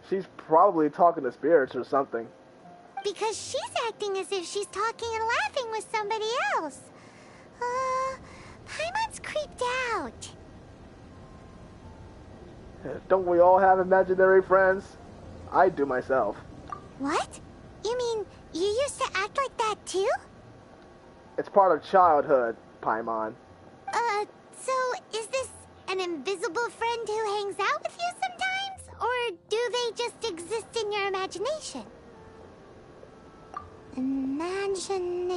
Speaker 3: She's probably talking to spirits or something.
Speaker 8: Because she's acting as if she's talking and laughing with somebody else. Paimon's creeped out.
Speaker 3: Don't we all have imaginary friends? I do myself.
Speaker 8: What? You mean you used to act like that too?
Speaker 3: It's part of childhood, Paimon.
Speaker 8: So is this an invisible friend who hangs out with you sometimes? Or do they just exist in your imagination? Imaginary.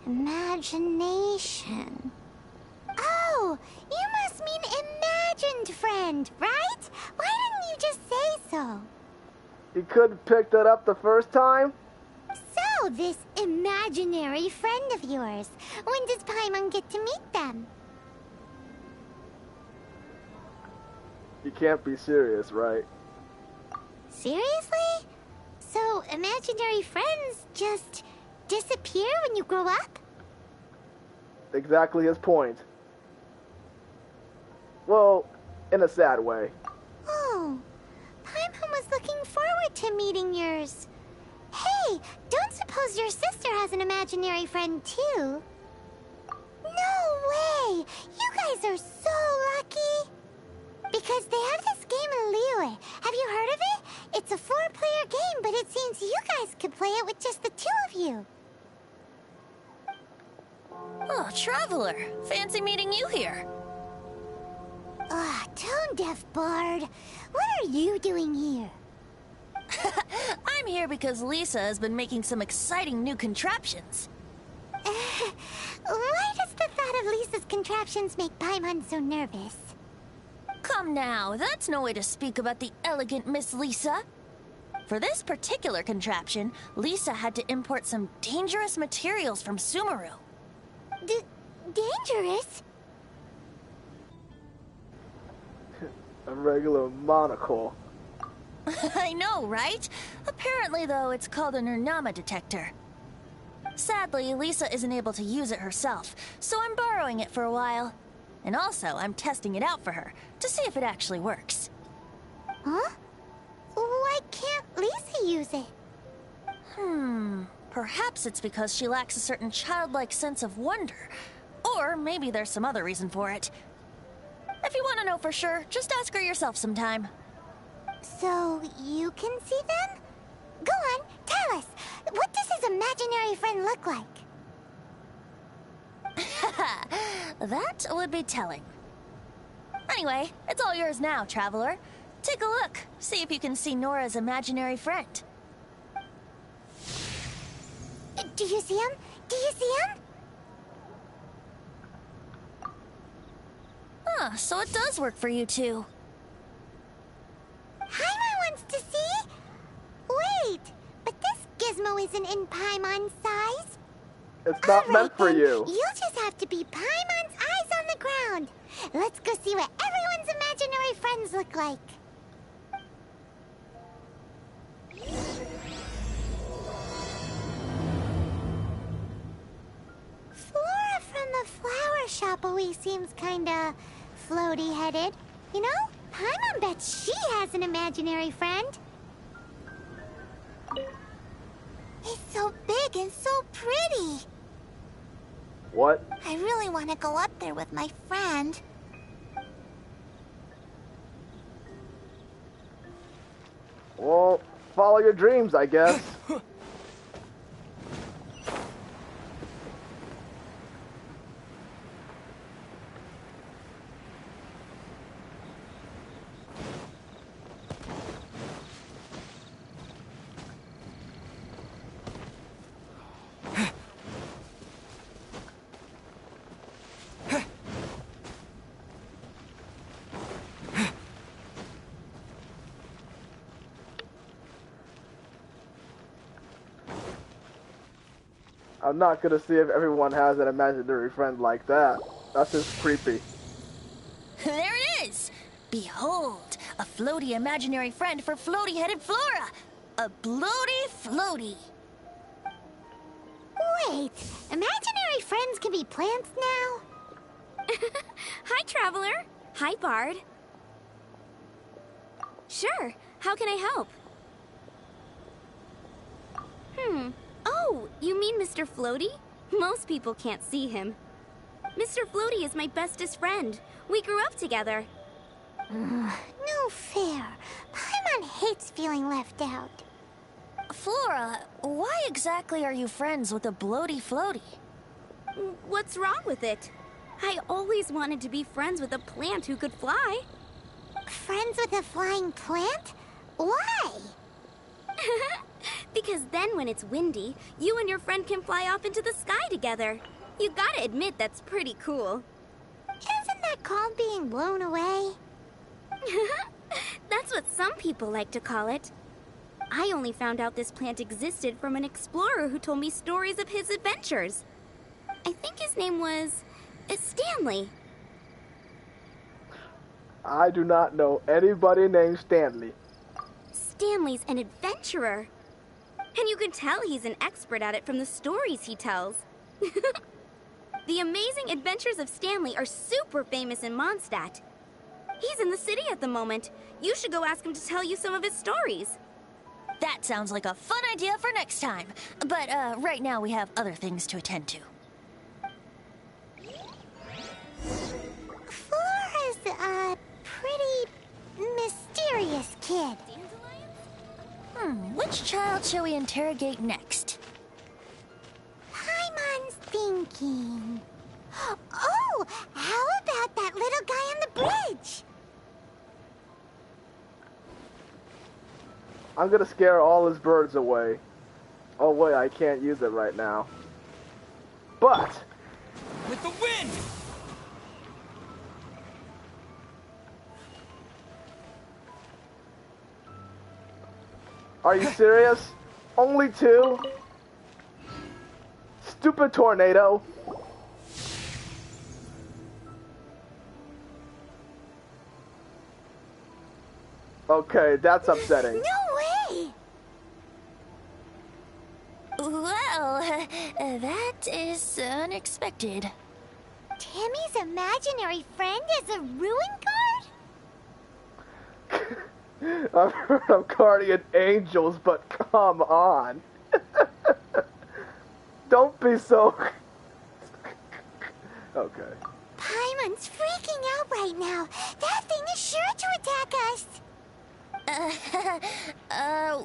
Speaker 8: Imagination. Oh, you must mean imagined friend, right? Why didn't you just say so?
Speaker 3: You couldn't pick that up the first time?
Speaker 8: So, this imaginary friend of yours, when does Paimon get to meet them?
Speaker 3: You can't be serious, right?
Speaker 8: Seriously? So, imaginary friends just disappear when you grow up?
Speaker 3: Exactly his point. Well, in a sad way.
Speaker 8: Oh, Paimon was looking forward to meeting yours. Hey, don't suppose your sister has an imaginary friend too? No way! You guys are so lucky! Because they have this game in Liyue. Have you heard of it? It's a 4-player game, but it seems you guys could play it with just the 2 of you.
Speaker 12: Oh, Traveler. Fancy meeting you here.
Speaker 8: Tone deaf bard. What are you doing here?
Speaker 12: I'm here because Lisa has been making some exciting new contraptions.
Speaker 8: Why does the thought of Lisa's contraptions make Paimon so nervous?
Speaker 12: Come now, that's no way to speak about the elegant Miss Lisa. For this particular contraption, Lisa had to import some dangerous materials from Sumeru.
Speaker 8: Dangerous?
Speaker 3: A regular monocle.
Speaker 12: I know, right? Apparently, though, it's called an Urnama detector. Sadly, Lisa isn't able to use it herself, so I'm borrowing it for a while. And also, I'm testing it out for her, to see if it actually works.
Speaker 8: Huh? Why can't Lisa use it?
Speaker 12: Perhaps it's because she lacks a certain childlike sense of wonder. Or maybe there's some other reason for it. If you want to know for sure, just ask her yourself sometime.
Speaker 8: So, you can see them? Go on, tell us. What does his imaginary friend look like?
Speaker 12: That would be telling. Anyway, it's all yours now, Traveler. Take a look. See if you can see Nora's imaginary friend.
Speaker 8: Do you see him? Do you see him?
Speaker 12: So it does work for you two.
Speaker 8: Paimon wants to see? Wait, but this gizmo isn't in Paimon's size.
Speaker 3: It's not meant for you.
Speaker 8: You'll just have to be Paimon's eyes on the ground. Let's go see what everyone's imaginary friends look like. Flora from the flower shop always seems kinda floaty-headed. You know, Paimon bets she has an imaginary friend. He's so big and so pretty.
Speaker 3: What?
Speaker 8: I really want to go up there with my friend.
Speaker 3: Well, follow your dreams, I guess. I'm not gonna see if everyone has an imaginary friend like that. That's just creepy.
Speaker 12: There it is! Behold, a floaty imaginary friend for floaty-headed Flora! A bloaty floaty!
Speaker 8: Wait, imaginary friends can be plants now?
Speaker 13: Hi, Traveler. Hi, Bard. Sure, how can I help? Oh, you mean Mr. Floaty? Most people can't see him. Mr. Floaty is my bestest friend. We grew up together.
Speaker 8: No fair. Paimon hates feeling left out.
Speaker 12: Flora, why exactly are you friends with a bloaty floaty?
Speaker 13: What's wrong with it? I always wanted to be friends with a plant who could fly.
Speaker 8: Friends with a flying plant? Why?
Speaker 13: Because Because then when it's windy, you and your friend can fly off into the sky together. You gotta admit that's pretty cool.
Speaker 8: Isn't that called being blown away?
Speaker 13: That's what some people like to call it. I only found out this plant existed from an explorer who told me stories of his adventures. I think his name was Stanley.
Speaker 3: I do not know anybody named Stanley.
Speaker 13: Stanley's an adventurer. And you can tell he's an expert at it from the stories he tells. The amazing adventures of Stanley are super famous in Mondstadt. He's in the city at the moment. You should go ask him to tell you some of his stories.
Speaker 12: That sounds like a fun idea for next time. But right now we have other things to attend to.
Speaker 8: Flora's a pretty mysterious kid.
Speaker 12: Which child shall we interrogate next?
Speaker 8: Paimon's thinking. Oh, how about that little guy on the bridge?
Speaker 3: I'm gonna scare all his birds away. Oh wait, I can't use it right now. But
Speaker 1: With the wind!
Speaker 3: are you serious? Only two? Stupid tornado. Okay, that's upsetting.
Speaker 8: No way!
Speaker 12: Well, that is unexpected.
Speaker 8: Timmy's imaginary friend is a ruin guard?
Speaker 3: I've heard of guardian angels, but come on. Don't be so... Okay.
Speaker 8: Paimon's freaking out right now. That thing is sure to attack us.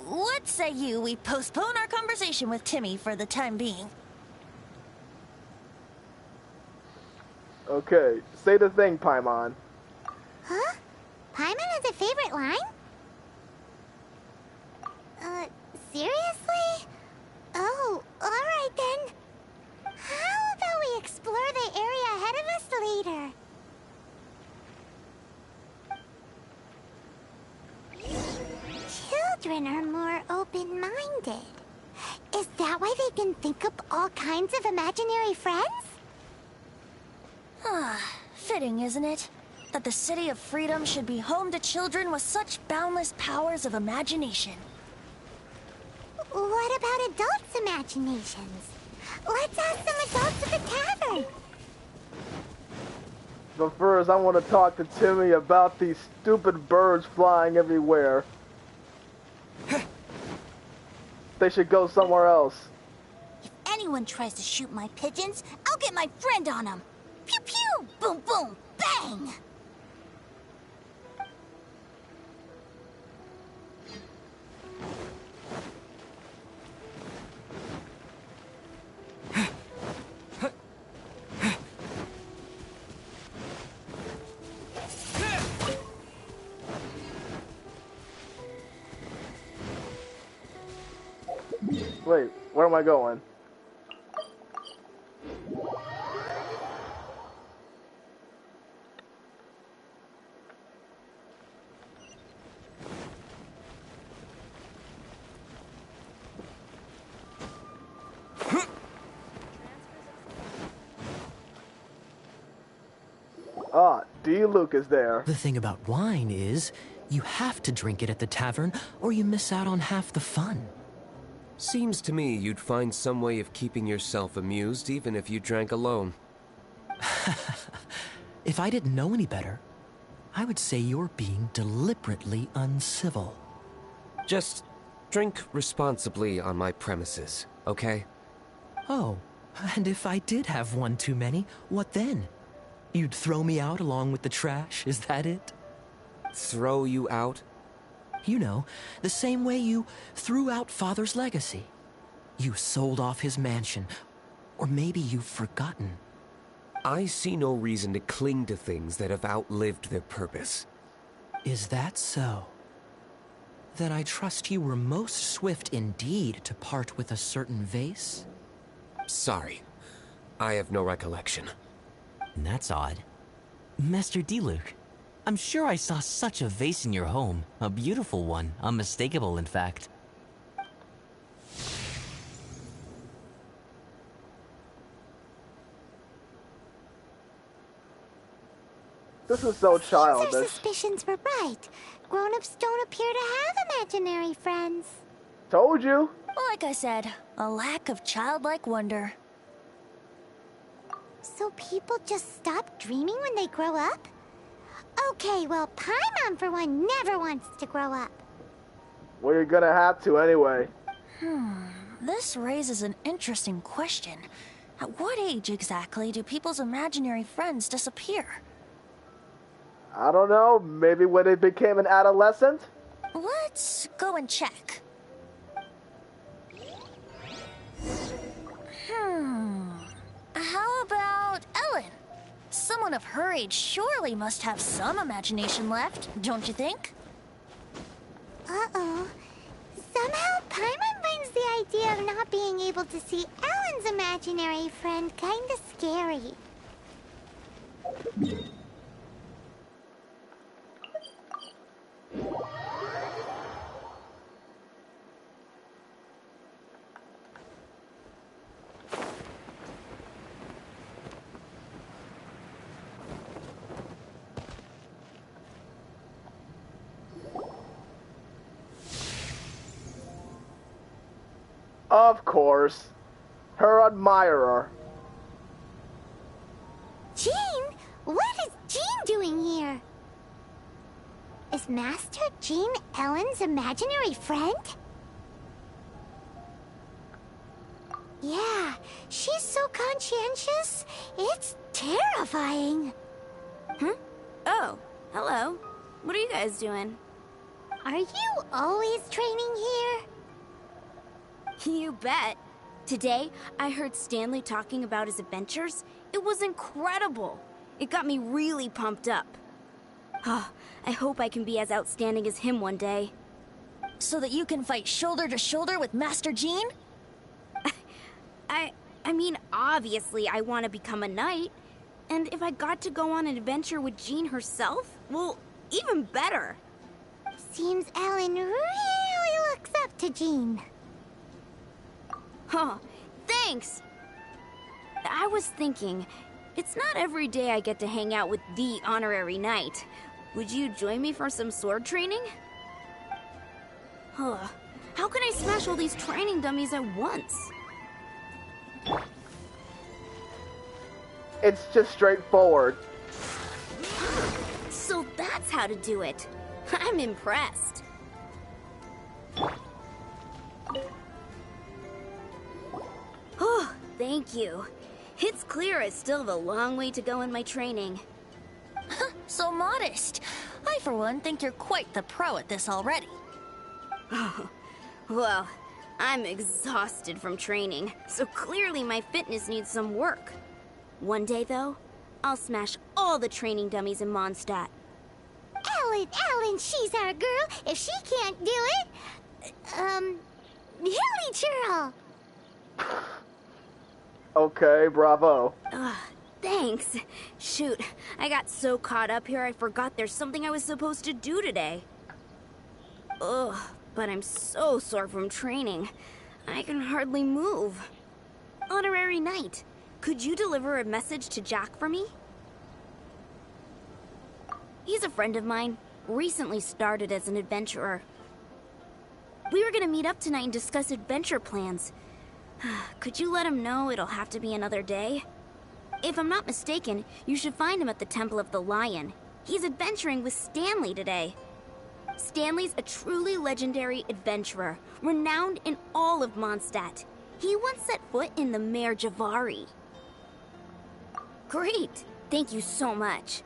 Speaker 12: What say you we postpone our conversation with Timmy for the time being?
Speaker 3: Okay, say the thing, Paimon.
Speaker 8: Huh? Paimon has a favorite line? Seriously? Oh, alright then. How about we explore the area ahead of us later? Children are more open-minded. Is that why they can think up all kinds of imaginary friends?
Speaker 12: Fitting, isn't it? That the City of Freedom should be home to children with such boundless powers of imagination.
Speaker 8: What about adults' imaginations? Let's ask some adults at the tavern.
Speaker 3: But first, I want to talk to Timmy about these stupid birds flying everywhere. They should go somewhere else.
Speaker 8: If anyone tries to shoot my pigeons, I'll get my friend on them. Pew pew! Boom boom! Bang!
Speaker 3: Wait, where am I going? Ah, D. Luke is there.
Speaker 14: The thing about wine is, you have to drink it at the tavern, or you miss out on half the fun.
Speaker 2: Seems to me you'd find some way of keeping yourself amused even if you drank alone.
Speaker 14: If I didn't know any better, I would say you're being deliberately uncivil.
Speaker 2: Just drink responsibly on my premises, okay?
Speaker 14: Oh, and if I did have one too many, what then? You'd throw me out along with the trash, is that it?
Speaker 2: Throw you out?
Speaker 14: You know, the same way you threw out Father's legacy. You sold off his mansion, or maybe you've forgotten.
Speaker 2: I see no reason to cling to things that have outlived their purpose.
Speaker 14: Is that so? Then I trust you were most swift indeed to part with a certain vase?
Speaker 2: Sorry. I have no recollection.
Speaker 15: That's odd. Master Diluc, I'm sure I saw such a vase in your home. A beautiful one, unmistakable in fact.
Speaker 3: This is so
Speaker 8: Seems our
Speaker 3: childish.
Speaker 8: suspicions were right. Grown-ups don't appear to have imaginary friends.
Speaker 3: Told you.
Speaker 12: Like I said, a lack of childlike wonder.
Speaker 8: So people just stop dreaming when they grow up? Okay, well, Paimon for one never wants to grow up.
Speaker 3: Well, you're gonna have to anyway.
Speaker 12: This raises an interesting question. At what age exactly do people's imaginary friends disappear?
Speaker 3: I don't know, maybe when they became an adolescent?
Speaker 12: Let's go and check. How about Ellen? Someone of her age surely must have some imagination left, don't you think?
Speaker 8: Uh-oh. Somehow Paimon finds the idea of not being able to see Ellen's imaginary friend kinda scary.
Speaker 3: Of course. Her admirer.
Speaker 8: Jean? What is Jean doing here? Is Master Jean Ellen's imaginary friend? Yeah, she's so conscientious. It's terrifying.
Speaker 13: Oh, hello. What are you guys doing?
Speaker 8: Are you always training here?
Speaker 13: You bet. Today, I heard Stanley talking about his adventures. It was incredible. It got me really pumped up. Oh, I hope I can be as outstanding as him one day.
Speaker 12: So that you can fight shoulder to shoulder with Master Jean?
Speaker 13: I mean, obviously I want to become a knight. And if I got to go on an adventure with Jean herself, well, even better.
Speaker 8: Seems Ellen really looks up to Jean.
Speaker 13: Huh, thanks! I was thinking, it's not every day I get to hang out with the honorary knight. Would you join me for some sword training? Huh, how can I smash all these training dummies at once?
Speaker 3: It's just straightforward.
Speaker 13: So that's how to do it. I'm impressed. Oh, thank you. It's clear I still have a long way to go in my training.
Speaker 12: So modest. I, for one, think you're quite the pro at this already.
Speaker 13: Oh, well, I'm exhausted from training, so clearly my fitness needs some work. One day, though, I'll smash all the training dummies in Mondstadt.
Speaker 8: Ellen, she's our girl. If she can't do it, Hilly Churl.
Speaker 3: Okay, bravo.
Speaker 13: Thanks. Shoot, I got so caught up here I forgot there's something I was supposed to do today. Ugh, but I'm so sore from training. I can hardly move. Honorary Knight, could you deliver a message to Jack for me? He's a friend of mine, recently started as an adventurer. We were gonna meet up tonight and discuss adventure plans. Could you let him know it'll have to be another day? If I'm not mistaken, you should find him at the Temple of the Lion. He's adventuring with Stanley today. Stanley's a truly legendary adventurer, renowned in all of Mondstadt. He once set foot in the Mare Javari. Great! Thank you so much.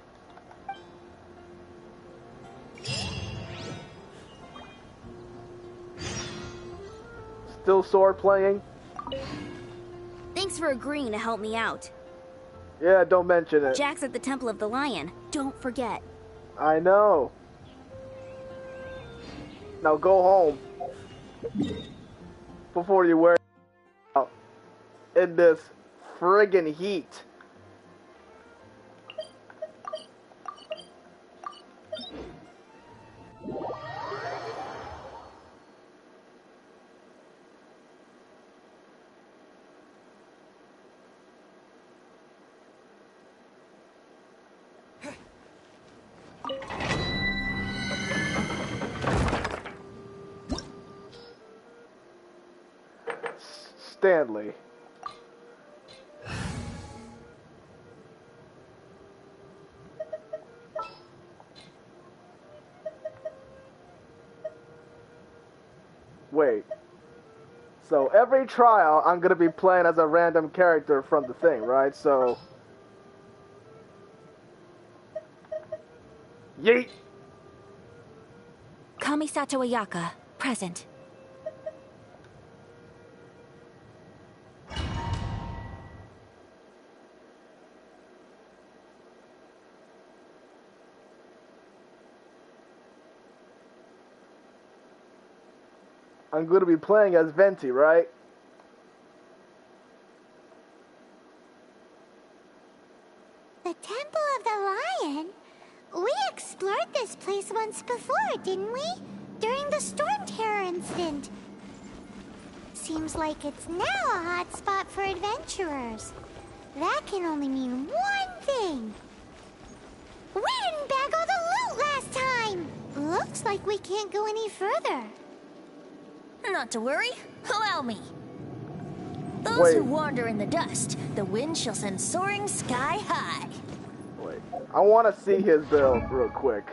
Speaker 3: Still sword playing?
Speaker 13: Thanks for agreeing to help me out.
Speaker 3: Yeah, don't mention it.
Speaker 13: Jack's at the Temple of the Lion. Don't forget.
Speaker 3: I know. Now go home before you wear out in this friggin' heat. Stanley. Wait. So every trial, I'm gonna be playing as a random character from the thing, right? So... Yeet!
Speaker 5: Kamisato Ayaka, present.
Speaker 3: I'm going to be playing as Venti, right?
Speaker 8: The Temple of the Lion? We explored this place once before, didn't we? During the Storm Terror incident. Seems like it's now a hot spot for adventurers. That can only mean one thing. We didn't bag all the loot last time! Looks like we can't go any further.
Speaker 12: Not to worry. Allow me. Those who wander in the dust, the wind shall send soaring sky high.
Speaker 3: Wait, I want to see his build real quick.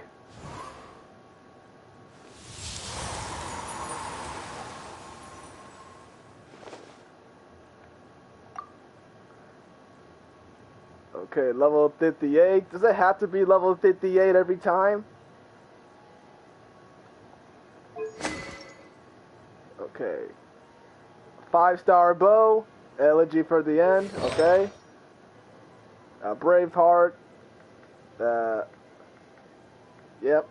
Speaker 3: Okay, level 58. Does it have to be level 58 every time? Okay. 5-star bow. Elegy for the end. Okay. Braveheart. Yep.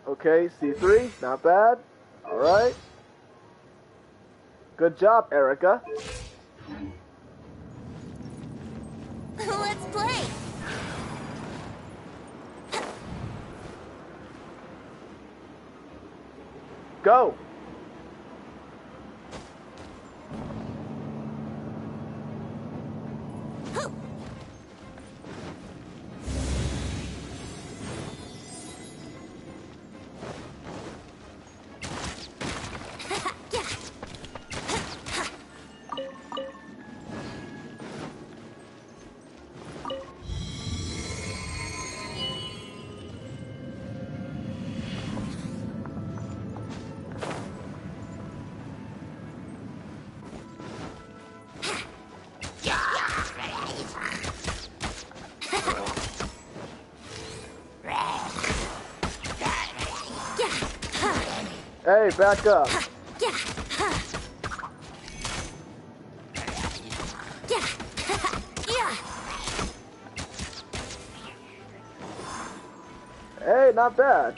Speaker 3: Okay, C3. Not bad. Alright. Good job, Erica.
Speaker 12: Let's play.
Speaker 3: Go. Hey, back up. Hey, not bad.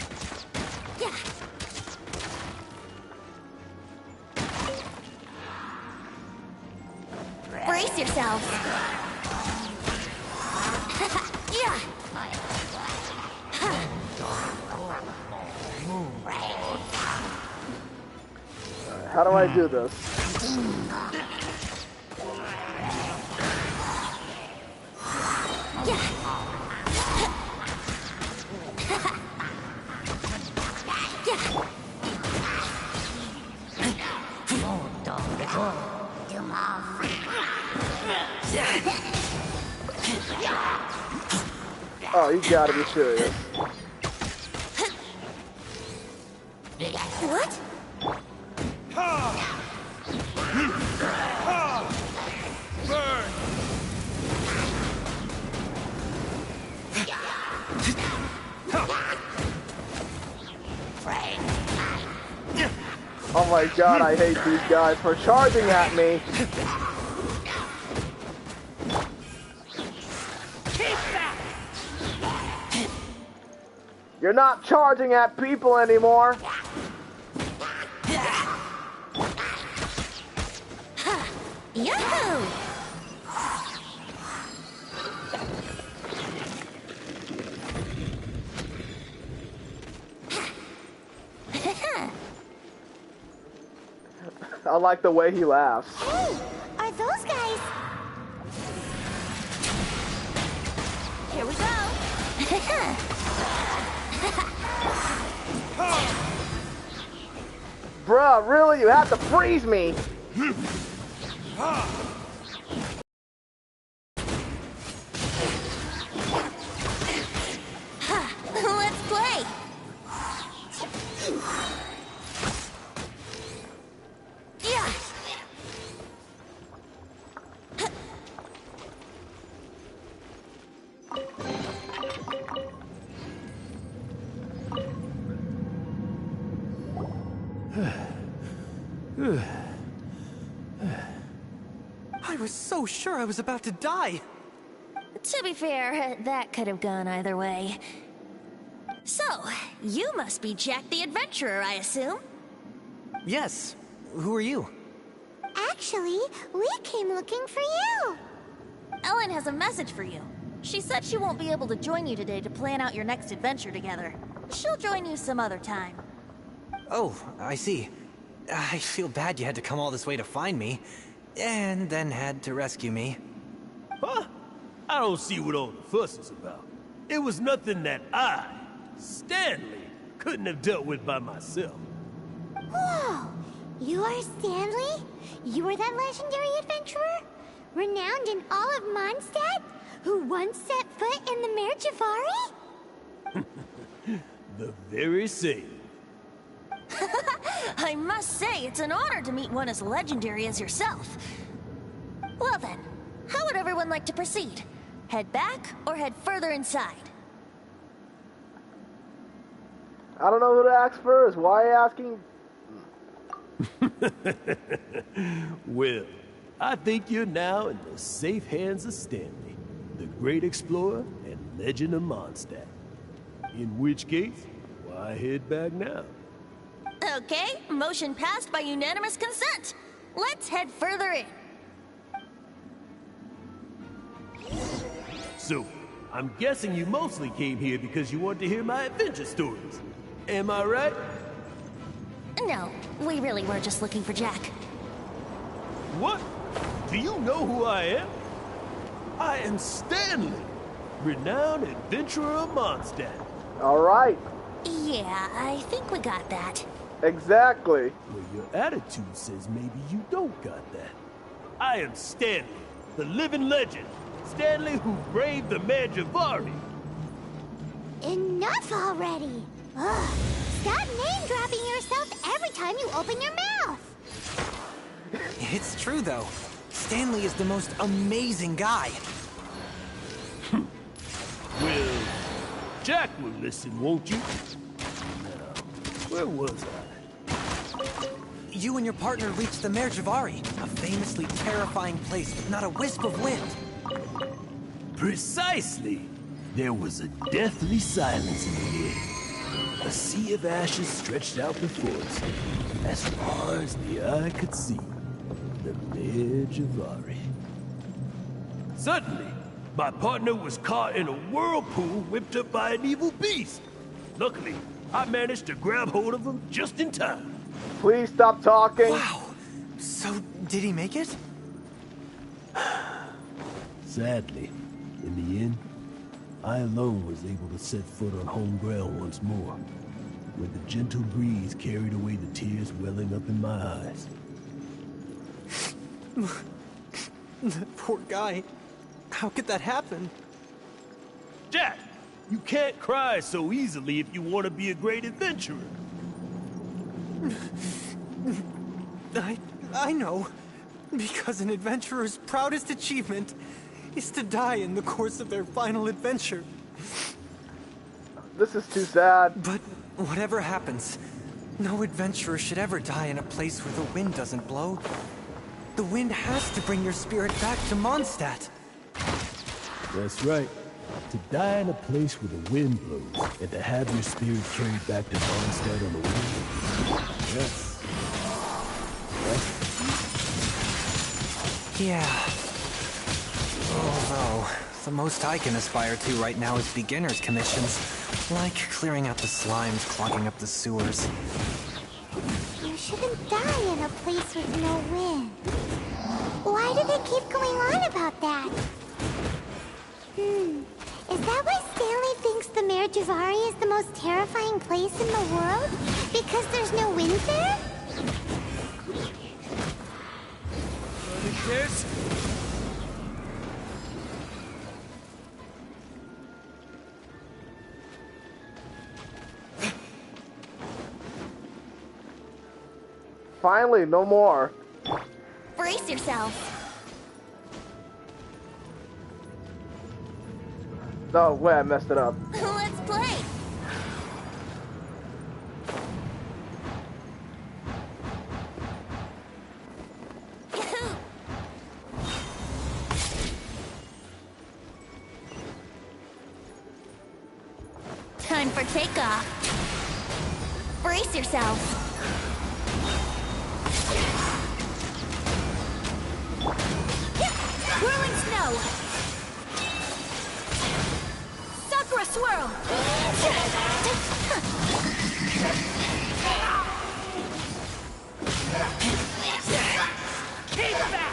Speaker 12: Brace yourselves.
Speaker 3: How do I do this? Oh, you gotta be serious.
Speaker 12: What?
Speaker 3: Oh my god, I hate these guys for charging at me. You're not charging at people anymore.
Speaker 12: Yahoo!
Speaker 3: I like the way he laughs.
Speaker 8: Hey, are those guys?
Speaker 12: Here we go.
Speaker 3: Bruh, really? You have to freeze me.
Speaker 12: Let's play. Yeah.
Speaker 14: I was so sure I was about to die.
Speaker 12: To be fair, that could have gone either way. So, you must be Jack the Adventurer, I assume?
Speaker 14: Yes. Who are you?
Speaker 8: Actually, we came looking for you.
Speaker 12: Ellen has a message for you. She said she won't be able to join you today to plan out your next adventure together. She'll join you some other time.
Speaker 14: Oh, I see. I feel bad you had to come all this way to find me, and then had to rescue me.
Speaker 1: Huh? I don't see what all the fuss is about. It was nothing that I, Stanley, couldn't have dealt with by myself.
Speaker 8: Whoa! You are Stanley? You are that legendary adventurer? Renowned in all of Mondstadt? Who once set foot in the Mare Javari?
Speaker 1: The very same.
Speaker 12: I must say, it's an honor to meet one as legendary as yourself. Well then, how would everyone like to proceed? Head back or head further inside?
Speaker 3: I don't know who to ask first. Why asking?
Speaker 1: Well, I think you're now in the safe hands of Stanley, the great explorer and legend of Mondstadt. In which case, why head back now?
Speaker 12: Okay, motion passed by unanimous consent. Let's head further in.
Speaker 1: So, I'm guessing you mostly came here because you want to hear my adventure stories. Am I right?
Speaker 12: No, we really were just looking for Jack.
Speaker 1: What? Do you know who I am? I am Stanley, renowned adventurer of Mondstadt.
Speaker 3: All right.
Speaker 12: Yeah, I think we got that.
Speaker 3: Exactly.
Speaker 1: Well, your attitude says maybe you don't got that. I am Stanley, the living legend. Stanley who braved the Mare Javari.
Speaker 8: Enough already! Ugh. Stop name-dropping yourself every time you open your mouth!
Speaker 14: It's true, though. Stanley is the most amazing guy.
Speaker 1: Well, Jack will listen, won't you? Now, where was I?
Speaker 14: You and your partner reached the Mare Javari, a famously terrifying place with not a wisp of wind.
Speaker 1: Precisely! There was a deathly silence in the air. A sea of ashes stretched out before us, as far as the eye could see. The Mare Javari. Suddenly, my partner was caught in a whirlpool whipped up by an evil beast. Luckily, I managed to grab hold of him just in time.
Speaker 3: Please stop talking.
Speaker 14: Wow. So, did he make it?
Speaker 1: Sadly, in the end, I alone was able to set foot on home ground once more, when the gentle breeze carried away the tears welling up in my eyes.
Speaker 14: That poor guy. How could that happen?
Speaker 1: Jack, you can't cry so easily if you want to be a great adventurer.
Speaker 14: I know. Because an adventurer's proudest achievement is to die in the course of their final adventure.
Speaker 3: This is too sad.
Speaker 14: But whatever happens, no adventurer should ever die in a place where the wind doesn't blow. The wind has to bring your spirit back to Mondstadt.
Speaker 1: That's right. To die in a place where the wind blows, and to have your spirit carried back to Mondstadt on the wind. Yes.
Speaker 14: Yeah. Although, the most I can aspire to right now is beginner's commissions, like clearing out the slimes clogging up the sewers.
Speaker 8: You shouldn't die in a place with no wind. Why do they keep going on about that? Is that why Stanley thinks the Mare Javari is the most terrifying place in the world? Because there's no wind there?
Speaker 1: This?
Speaker 3: Finally, no more.
Speaker 12: Brace yourself.
Speaker 3: No way, I messed it up.
Speaker 12: Let's play. Time for takeoff. Brace yourself. Whirling snow. Sakura swirl.
Speaker 1: Keep back!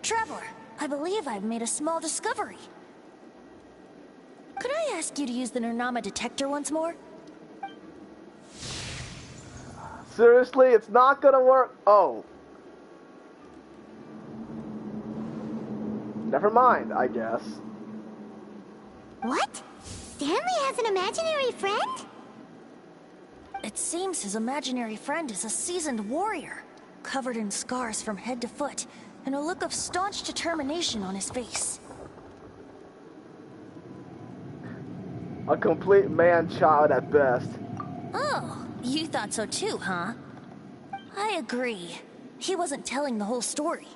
Speaker 12: Traveler, I believe I've made a small discovery. Could I ask you to use the Nernama detector once more?
Speaker 3: Seriously, it's not gonna work. Oh. Never mind, I guess.
Speaker 8: What? Stanley has an imaginary friend?
Speaker 12: It seems his imaginary friend is a seasoned warrior, covered in scars from head to foot, and a look of staunch determination on his face.
Speaker 3: A complete man-child at best.
Speaker 12: Oh, you thought so too, huh? I agree. He wasn't telling the whole story.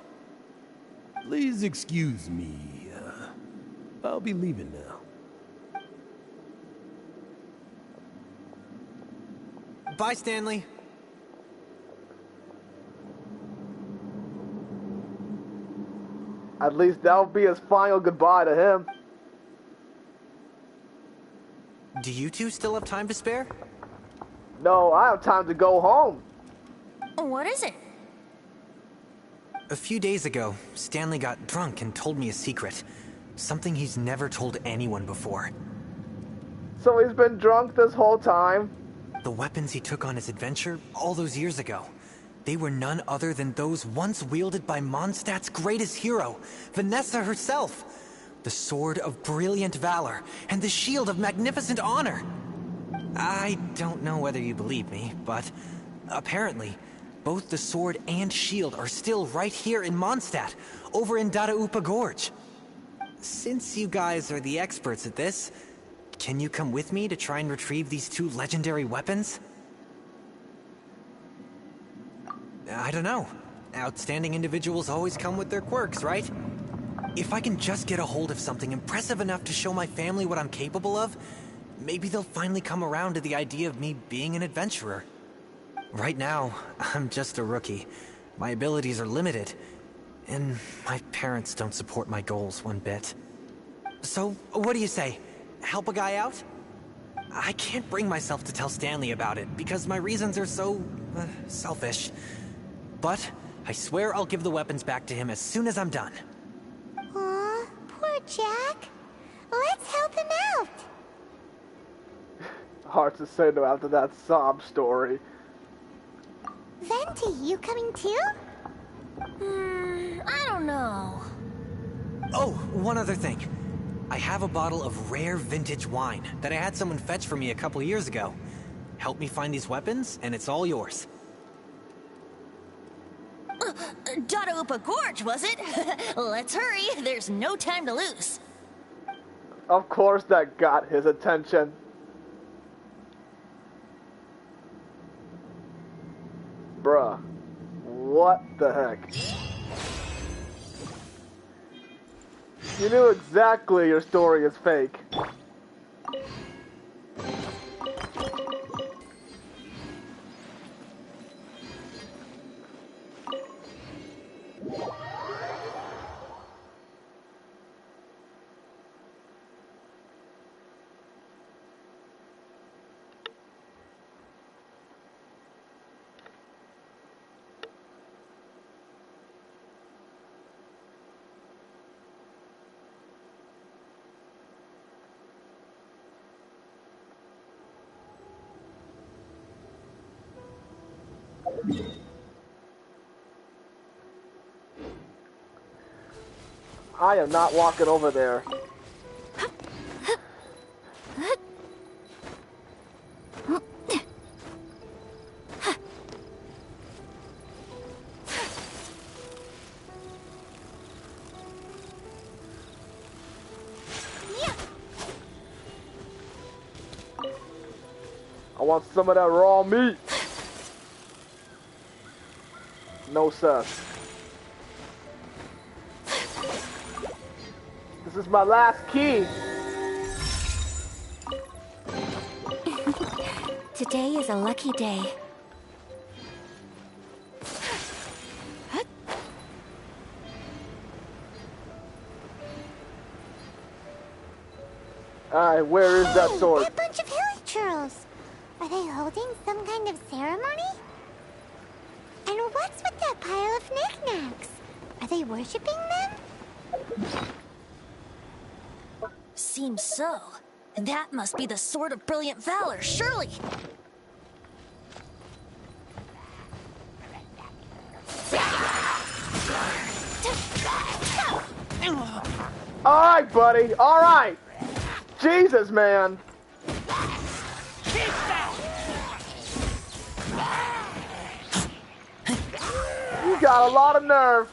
Speaker 1: Please excuse me. I'll be leaving now.
Speaker 14: Bye, Stanley.
Speaker 3: At least that'll be his final goodbye to him.
Speaker 14: Do you two still have time to spare?
Speaker 3: No, I have time to go home.
Speaker 12: What is it?
Speaker 14: A few days ago, Stanley got drunk and told me a secret. Something he's never told anyone before.
Speaker 3: So he's been drunk this whole time?
Speaker 14: The weapons he took on his adventure all those years ago, they were none other than those once wielded by Mondstadt's greatest hero, Vanessa herself. The Sword of Brilliant Valor and the Shield of Magnificent Honor. I don't know whether you believe me, but apparently, both the sword and shield are still right here in Mondstadt, over in Dadaupa Gorge. Since you guys are the experts at this, can you come with me to try and retrieve these two legendary weapons? I don't know. Outstanding individuals always come with their quirks, right? If I can just get a hold of something impressive enough to show my family what I'm capable of, maybe they'll finally come around to the idea of me being an adventurer. Right now, I'm just a rookie. My abilities are limited, and my parents don't support my goals one bit. So, what do you say? Help a guy out? I can't bring myself to tell Stanley about it, because my reasons are so... selfish. But, I swear I'll give the weapons back to him as soon as I'm done.
Speaker 8: Aw, poor Jack. Let's help him out.
Speaker 3: Hard to say no after that sob story.
Speaker 8: Venti, you coming too?
Speaker 12: I don't know.
Speaker 14: Oh, one other thing. I have a bottle of rare vintage wine that I had someone fetch for me a couple years ago. Help me find these weapons, and it's all yours.
Speaker 12: Dadaupa Gorge, was it? Let's hurry. There's no time to lose.
Speaker 3: Of course that got his attention. Bruh. What the heck? You knew exactly your story is fake. I am not walking over there. I want some of that raw meat. No, sir. This is my last key.
Speaker 5: Today is a lucky day.
Speaker 3: Alright, where is that sword?
Speaker 8: That bunch of hilly churls. Are they holding some kind of ceremony? And what's with that pile of knickknacks? Are they worshipping them?
Speaker 12: Seems so. That must be the Sword of Brilliant Valor, surely!
Speaker 3: Alright, buddy. Alright. Jesus, man. You got a lot of nerve.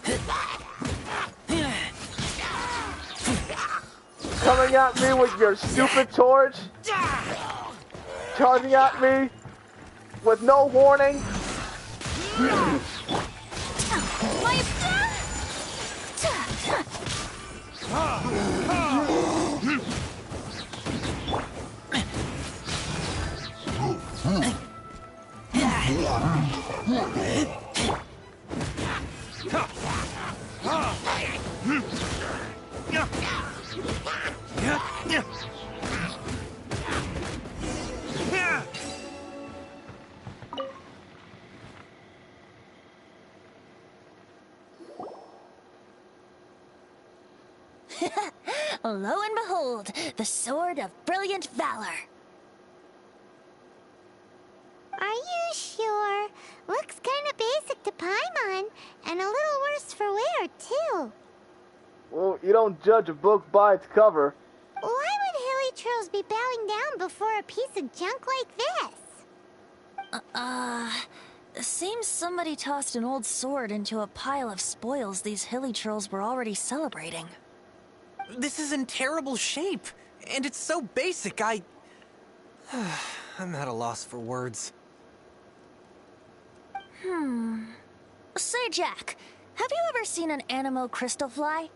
Speaker 3: Coming at me with your stupid torch. Charging at me with no warning.
Speaker 12: Lo and behold, the Sword of Brilliant Valor.
Speaker 8: Are you sure? Looks kinda basic to Paimon, and a little worse for wear, too.
Speaker 3: Well, you don't judge a book by its cover.
Speaker 8: Why would hilly churls be bowing down before a piece of junk like this?
Speaker 12: Seems somebody tossed an old sword into a pile of spoils these hilly churls were already celebrating.
Speaker 14: This is in terrible shape, and it's so basic, I'm at a loss for words.
Speaker 12: Say, Jack, have you ever seen an Anemo crystal fly?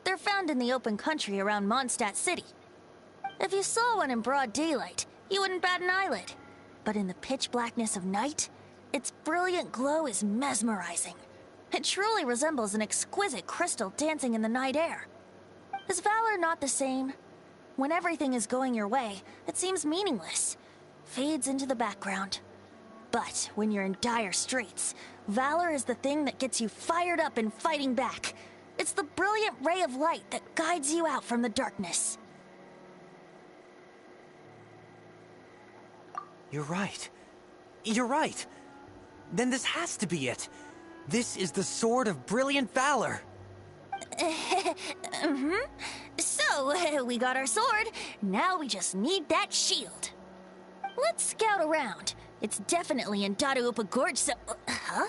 Speaker 12: They're found in the open country around Mondstadt City. If you saw one in broad daylight, you wouldn't bat an eyelid. But in the pitch blackness of night, its brilliant glow is mesmerizing. It truly resembles an exquisite crystal dancing in the night air. Is valor not the same? When everything is going your way, it seems meaningless, fades into the background. But when you're in dire straits, valor is the thing that gets you fired up and fighting back. It's the brilliant ray of light that guides you out from the darkness.
Speaker 14: You're right. You're right. Then this has to be it. This is the Sword of Brilliant Valor.
Speaker 12: So, we got our sword. Now we just need that shield. Let's scout around. It's definitely in Dadaupa Gorge, so... Huh?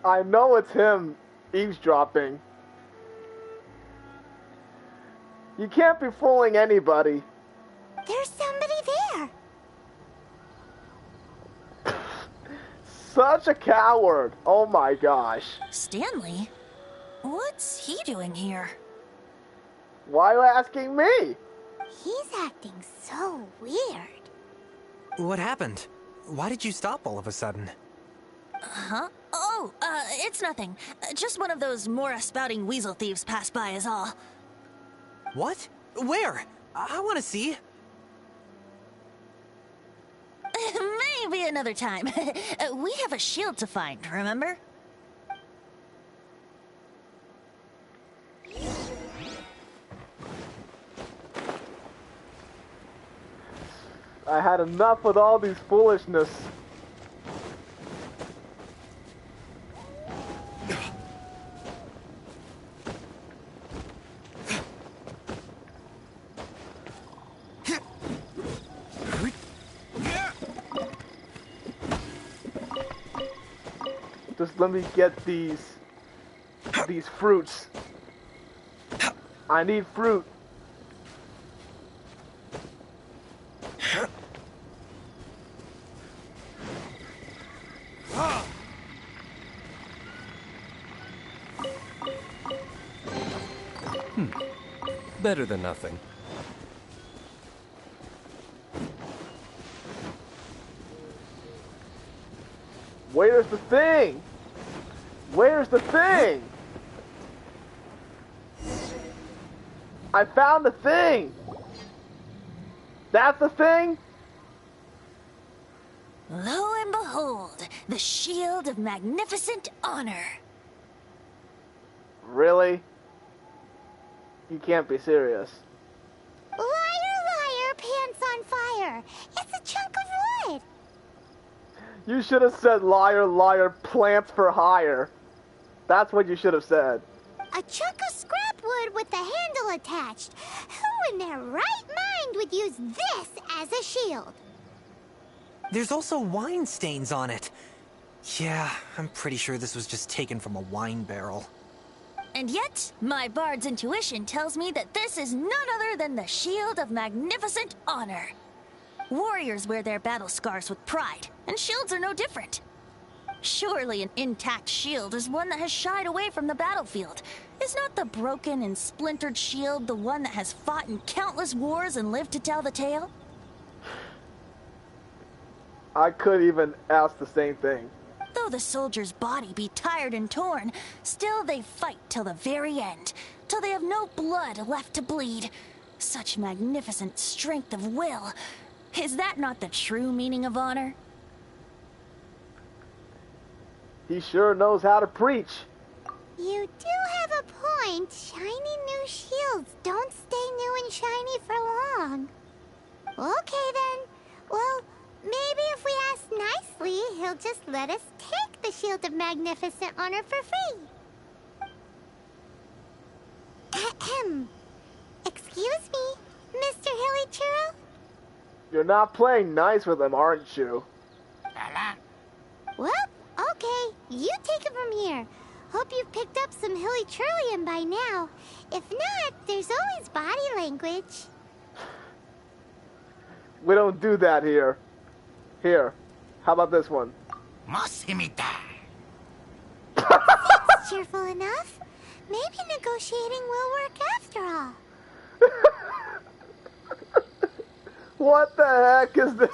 Speaker 3: I know it's him eavesdropping. You can't be fooling anybody.
Speaker 8: There's somebody there.
Speaker 3: Such a coward. Oh my gosh.
Speaker 12: Stanley? What's he doing here?
Speaker 3: Why are you asking me?
Speaker 8: He's acting so weird.
Speaker 14: What happened? Why did you stop all of a sudden?
Speaker 12: Huh? Oh, it's nothing. Just one of those Mora-spouting weasel thieves passed by is all.
Speaker 14: What? Where? I want to see.
Speaker 12: Maybe another time. We have a shield to find, remember?
Speaker 3: I had enough with all these foolishness. Just let me get these fruits. I need fruit.
Speaker 2: Better than nothing.
Speaker 3: Where's the thing? Where's the thing? I found the thing! That's the thing?
Speaker 12: Lo and behold, the shield of magnificent honor.
Speaker 3: Really? You can't be serious.
Speaker 8: Liar, liar, pants on fire. It's a chunk of wood.
Speaker 3: You should have said liar, liar, plants for hire. That's what you should have said.
Speaker 8: A chunk of scrap wood with the handle attached. Who in their right mind would use this as a shield?
Speaker 14: There's also wine stains on it. Yeah, I'm pretty sure this was just taken from a wine barrel.
Speaker 12: And yet, my bard's intuition tells me that this is none other than the shield of magnificent honor. Warriors wear their battle scars with pride, and shields are no different. Surely an intact shield is one that has shied away from the battlefield. Is not the broken and splintered shield the one that has fought in countless wars and lived to tell the tale?
Speaker 3: I could even ask the same thing.
Speaker 12: Though the soldier's body be tired and torn, still they fight till the very end, till they have no blood left to bleed. Such magnificent strength of will. Is that not the true meaning of honor?
Speaker 3: He sure knows how to preach.
Speaker 8: You do have a point. Shiny new shields don't stay new and shiny for long. Okay then. Well, maybe if we ask nicely, he'll just let us take the Shield of Magnificent Honor for free. Ahem. Excuse me, Mr. Hilly Churro?
Speaker 3: You're not playing nice with him, aren't you?
Speaker 8: Well, okay. You take it from here. Hope you've picked up some Hilly Churlian by now. If not, there's always body language.
Speaker 3: We don't do that here. Here. How about this one?
Speaker 8: Seems cheerful enough. Maybe negotiating will work after all.
Speaker 3: What the heck is this?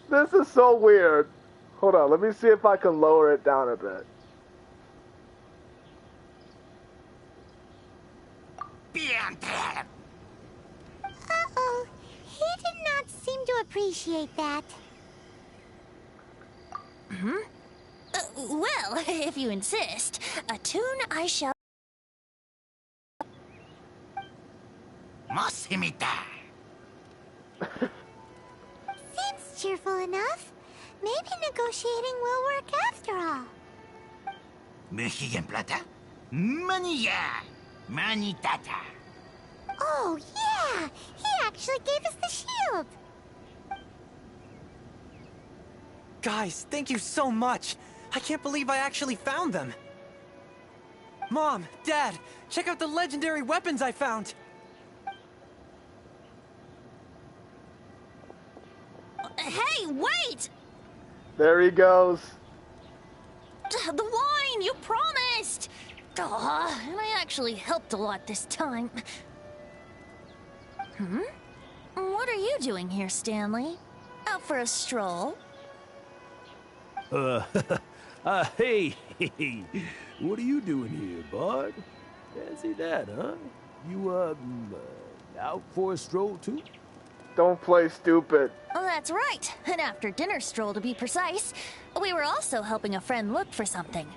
Speaker 3: This is so weird. Hold on, let me see if I can lower it down a bit.
Speaker 8: Uh-oh. He did not seem to appreciate that.
Speaker 12: Well, if you insist, a tune I shall...
Speaker 8: Seems cheerful enough. Maybe negotiating will work after all.
Speaker 16: Mexican plata? Manilla! Manitata!
Speaker 8: Oh, yeah! He actually gave us the shield!
Speaker 14: Guys, thank you so much! I can't believe I actually found them! Mom, Dad, check out the legendary weapons I found!
Speaker 12: Hey, wait!
Speaker 3: There he goes.
Speaker 12: The wine, you promised! And I actually helped a lot this time. What are you doing here, Stanley? Out for a stroll?
Speaker 1: Hey, what are you doing here, Bard? Fancy that, huh? You, out for a stroll, too?
Speaker 3: Don't play stupid.
Speaker 12: Oh, that's right. An after-dinner stroll, to be precise. We were also helping a friend look for something.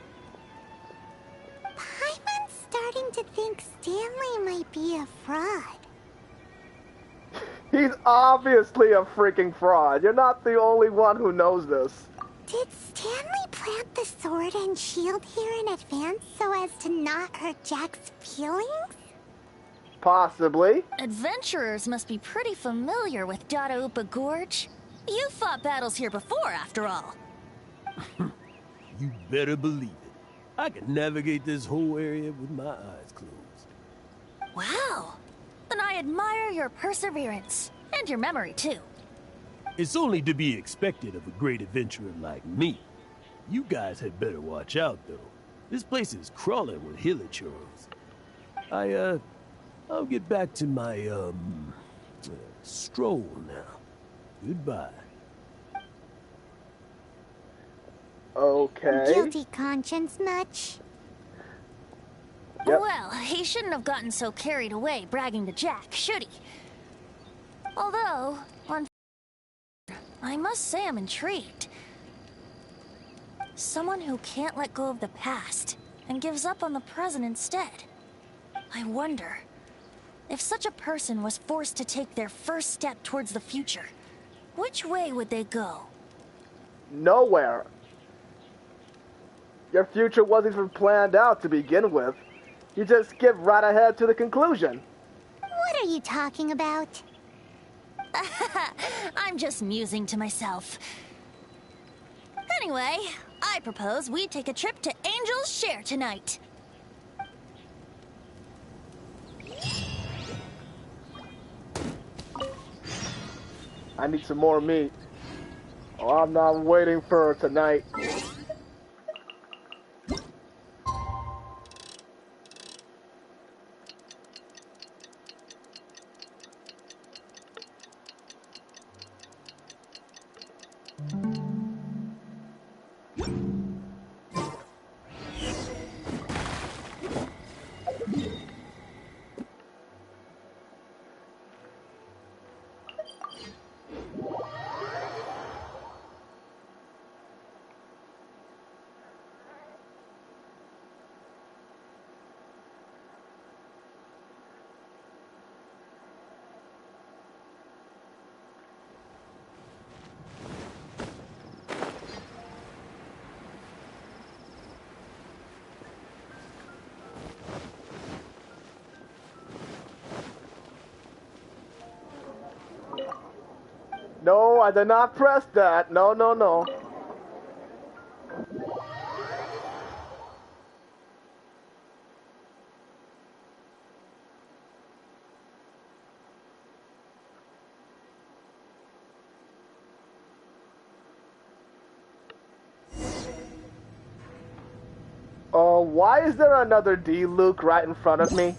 Speaker 8: Paimon's starting to think Stanley might be a fraud.
Speaker 3: He's obviously a freaking fraud. You're not the only one who knows this.
Speaker 8: Did Stanley plant the sword and shield here in advance so as to not hurt Jack's feelings?
Speaker 3: Possibly.
Speaker 12: Adventurers must be pretty familiar with Dada Upa Gorge. You fought battles here before, after all.
Speaker 1: You better believe it. I can navigate this whole area with my eyes closed.
Speaker 12: Wow. Then I admire your perseverance. And your memory, too.
Speaker 1: It's only to be expected of a great adventurer like me. You guys had better watch out, though. This place is crawling with hilichurls. I'll get back to my, stroll now. Goodbye.
Speaker 3: Okay.
Speaker 8: Guilty conscience much?
Speaker 3: Yep.
Speaker 12: Well, he shouldn't have gotten so carried away bragging to Jack, should he? Although, I must say I'm intrigued. Someone who can't let go of the past and gives up on the present instead. I wonder, if such a person was forced to take their first step towards the future, which way would they go?
Speaker 3: Nowhere. Your future wasn't even planned out to begin with. You just skip right ahead to the conclusion.
Speaker 8: What are you talking about?
Speaker 12: I'm just musing to myself. Anyway, I propose we take a trip to Angel's Share tonight.
Speaker 3: I need some more meat. Oh, I'm not waiting for tonight. No, I did not press that. No, no, no. Oh, why is there another D-Luke right in front of me?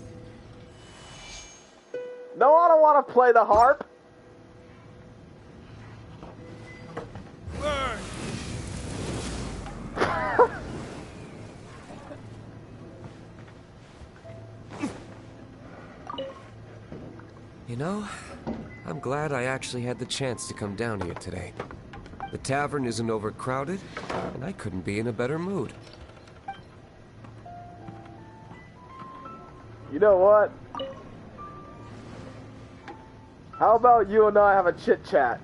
Speaker 3: No, I don't want to play the harp.
Speaker 2: You know, I'm glad I actually had the chance to come down here today. The tavern isn't overcrowded, and I couldn't be in a better mood.
Speaker 3: You know what? How about you and I have a chit-chat?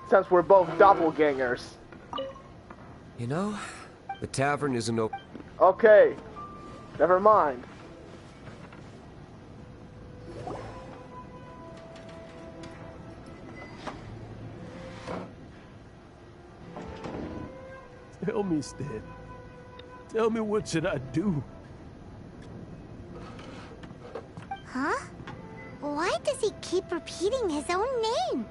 Speaker 3: Since we're both doppelgangers.
Speaker 2: You know, the tavern isn't open.
Speaker 3: Okay, never mind.
Speaker 1: Tell me, Stan. Tell me, what should I do?
Speaker 8: Huh? Why does he keep repeating his own name?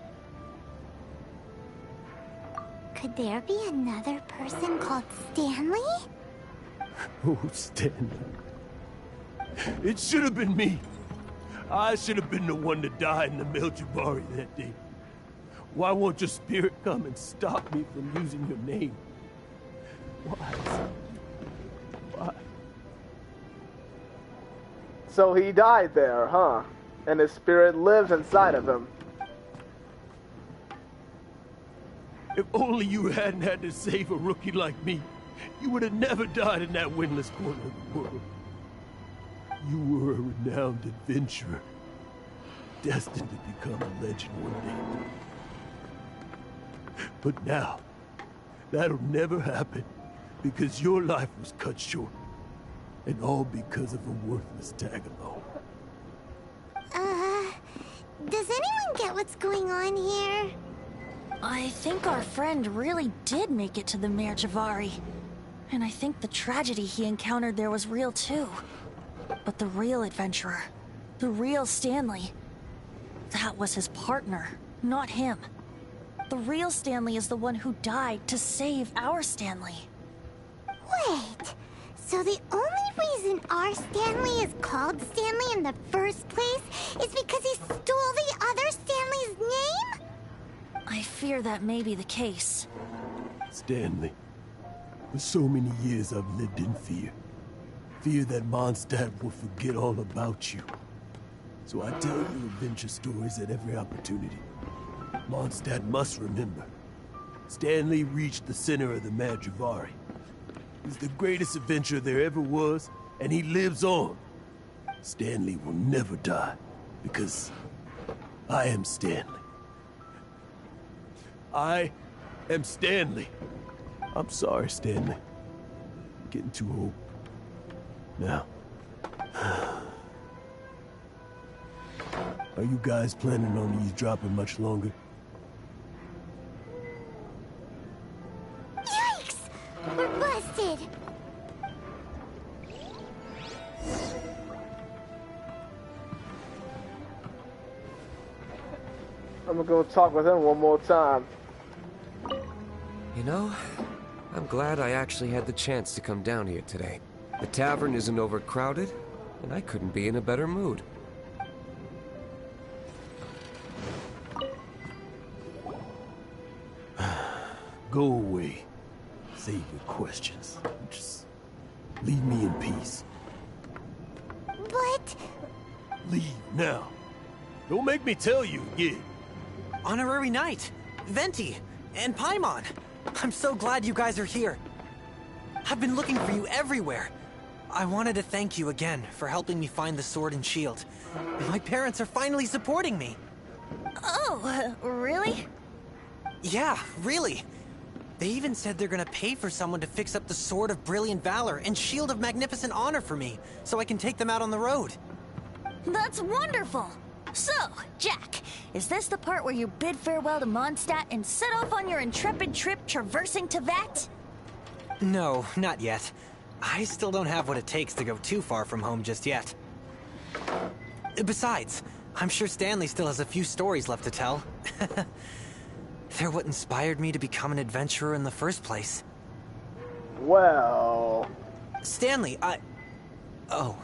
Speaker 8: Could there be another person called Stanley?
Speaker 1: Oh, Stanley. It should have been me. I should have been the one to die in the Meljabari that day. Why won't your spirit come and stop me from using your name? Why? Why?
Speaker 3: So he died there, huh? And his spirit lives inside of him.
Speaker 1: If only you hadn't had to save a rookie like me, you would have never died in that windless corner of the world. You were a renowned adventurer, destined to become a legend one day. But now, that'll never happen, because your life was cut short, and all because of a worthless tag-along.
Speaker 8: Does anyone get what's going on here?
Speaker 12: I think our friend really did make it to the Mare Javari. And I think the tragedy he encountered there was real too. But the real adventurer, the real Stanley, that was his partner, not him. The real Stanley is the one who died to save our Stanley.
Speaker 8: Wait, so the only reason our Stanley is called Stanley in the first place is because he stole the other Stanley's name?
Speaker 12: I fear that may be the case.
Speaker 1: Stanley, for so many years I've lived in fear. Fear that Mondstadt will forget all about you. So I tell you adventure stories at every opportunity. Mondstadt must remember. Stanley reached the center of the Mare Javari. He's the greatest adventurer there ever was, and he lives on. Stanley will never die, because I am Stanley. I am Stanley. I'm sorry, Stanley. I'm getting too old. Now. Are you guys planning on eavesdropping much longer?
Speaker 8: Yikes! We're busted!
Speaker 3: I'm gonna go talk with him one more time.
Speaker 2: You know, I'm glad I actually had the chance to come down here today. The tavern isn't overcrowded, and I couldn't be in a better mood.
Speaker 1: Go away. Save your questions. Just leave me in peace.
Speaker 8: But...
Speaker 1: Leave now. Don't make me tell you again.
Speaker 14: Honorary Knight, Venti, and Paimon. I'm so glad you guys are here. I've been looking for you everywhere. I wanted to thank you again for helping me find the sword and shield. My parents are finally supporting me.
Speaker 12: Oh, really?
Speaker 14: Yeah, really. They even said they're gonna pay for someone to fix up the Sword of Brilliant Valor and Shield of Magnificent Honor for me, so I can take them out on the road.
Speaker 12: That's wonderful! So, Jack, is this the part where you bid farewell to Mondstadt and set off on your intrepid trip traversing Tevat?
Speaker 14: No, not yet. I still don't have what it takes to go too far from home just yet. Besides, I'm sure Stanley still has a few stories left to tell. They're what inspired me to become an adventurer in the first place.
Speaker 3: Well...
Speaker 14: Stanley, Oh,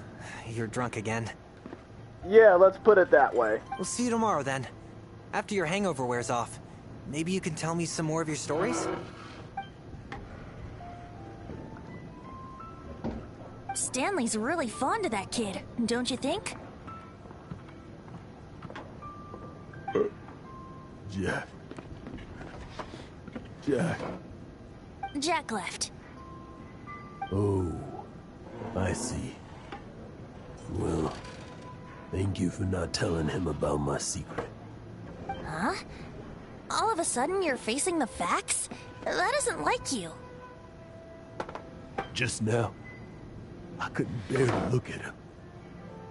Speaker 14: you're drunk again.
Speaker 3: Yeah, let's put it that way.
Speaker 14: We'll see you tomorrow then. After your hangover wears off. Maybe you can tell me some more of your stories?
Speaker 12: Stanley's really fond of that kid, don't you think?
Speaker 1: Jack. Jack.
Speaker 12: Jack left.
Speaker 1: Oh, I see. Well, thank you for not telling him about my secret.
Speaker 12: Huh? All of a sudden you're facing the facts? That isn't like you.
Speaker 1: Just now, I couldn't bear to look at him.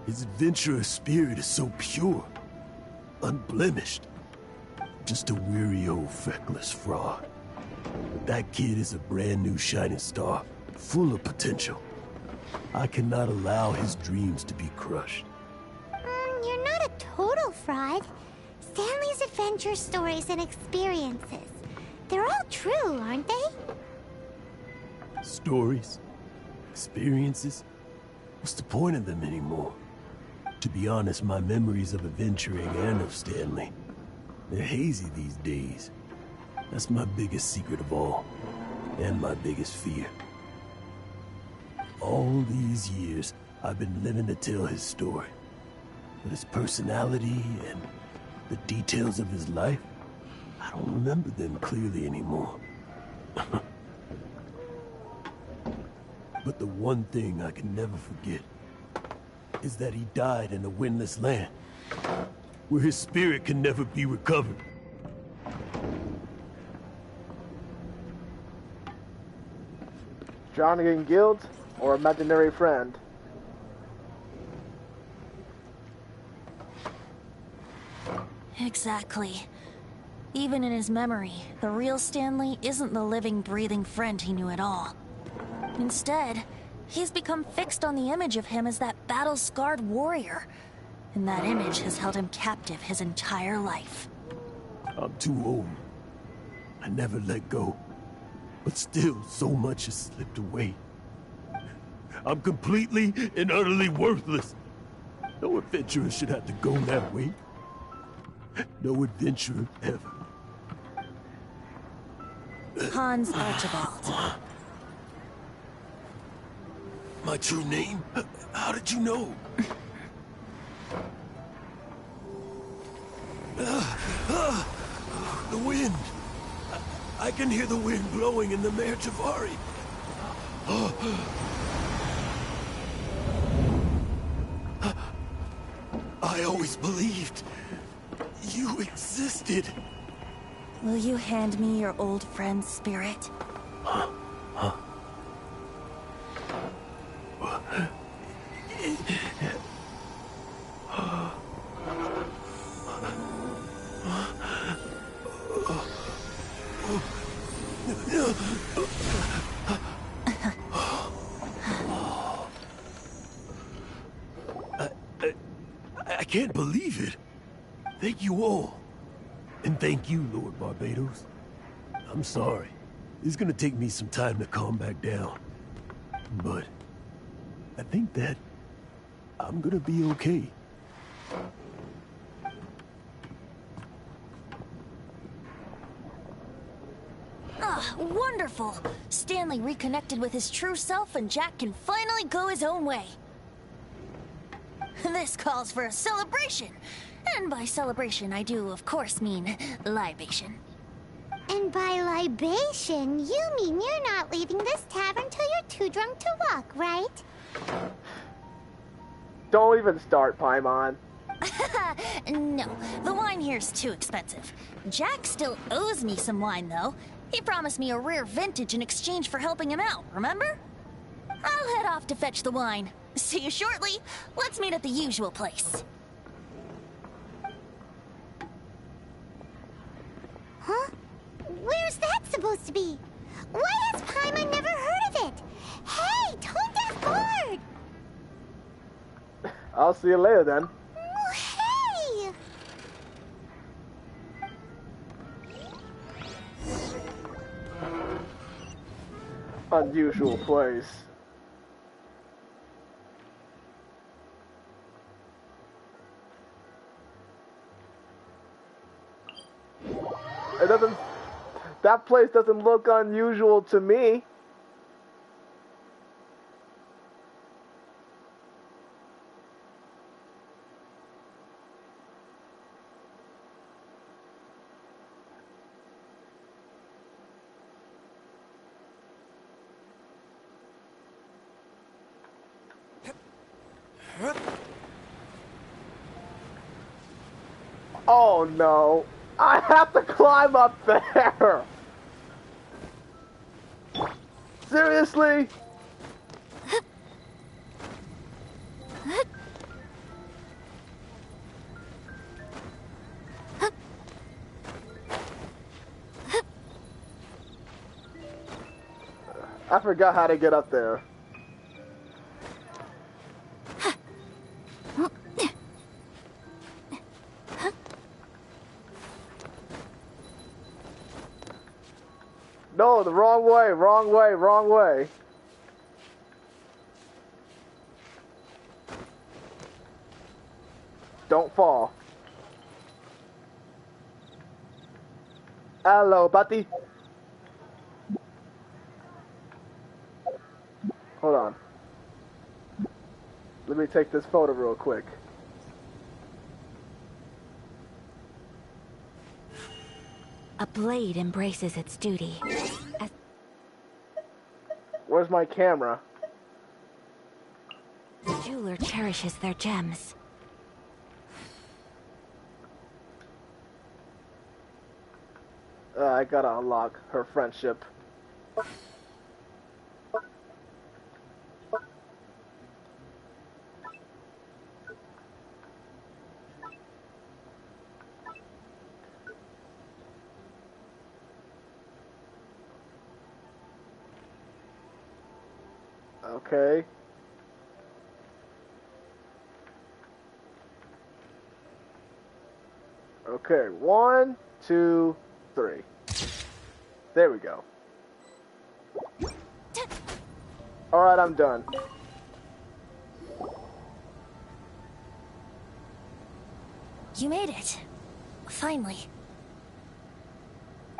Speaker 1: His adventurous spirit is so pure, unblemished. Just a weary old feckless fraud. But that kid is a brand new shining star, full of potential. I cannot allow his dreams to be crushed.
Speaker 8: You're not a total fraud. Stanley's adventure stories and experiences. They're all true, aren't they?
Speaker 1: Stories? Experiences? What's the point of them anymore? To be honest, my memories of adventuring and of Stanley, they're hazy these days. That's my biggest secret of all, and my biggest fear. All these years, I've been living to tell his story. But his personality and the details of his life, I don't remember them clearly anymore. But the one thing I can never forget is that he died in a windless land, where his spirit can never be recovered.
Speaker 3: Drowning in guilt or imaginary friend?
Speaker 12: Exactly. Even in his memory, the real Stanley isn't the living, breathing friend he knew at all. Instead, he's become fixed on the image of him as that battle-scarred warrior. And that image has held him captive his entire life.
Speaker 1: I'm too old. I never let go. But still, so much has slipped away. I'm completely and utterly worthless. No adventurer should have to go that way. No adventurer ever.
Speaker 12: Hans Archibald.
Speaker 1: My true name? How did you know? The wind. I can hear the wind blowing in the Mare Javari. I always believed you existed.
Speaker 12: Will you hand me your old friend's spirit?
Speaker 1: I can't believe it. Thank you all. And thank you, Lord Barbados. I'm sorry. It's gonna take me some time to calm back down. But I think that I'm gonna be okay.
Speaker 12: Ah, wonderful! Stanley reconnected with his true self and Jack can finally go his own way. This calls for a celebration. And by celebration, I do, of course, mean libation.
Speaker 8: And by libation, you mean you're not leaving this tavern till you're too drunk to walk, right?
Speaker 3: Don't even start, Paimon.
Speaker 12: No, the wine here's too expensive. Jack still owes me some wine, though. He promised me a rare vintage in exchange for helping him out, remember? I'll head off to fetch the wine. See you shortly. Let's meet at the usual place.
Speaker 8: Huh? Where's that supposed to be? Why has Paimon never heard of it? Hey, Tone Deaf Board!
Speaker 3: I'll see you later then.
Speaker 8: Oh, hey!
Speaker 3: Unusual place. It doesn't... That place doesn't look unusual to me. Oh no. I have to climb up there! Seriously? I forgot how to get up there. No, the wrong way, wrong way, wrong way. Don't fall. Hello, buddy. Hold on. Let me take this photo real quick.
Speaker 5: A blade embraces its duty.
Speaker 3: Where's my camera?
Speaker 5: The jeweler cherishes their gems.
Speaker 3: I gotta unlock her friendship. Okay. Okay, 1, 2, 3. There we go. Alright, I'm done.
Speaker 12: You made it. Finally.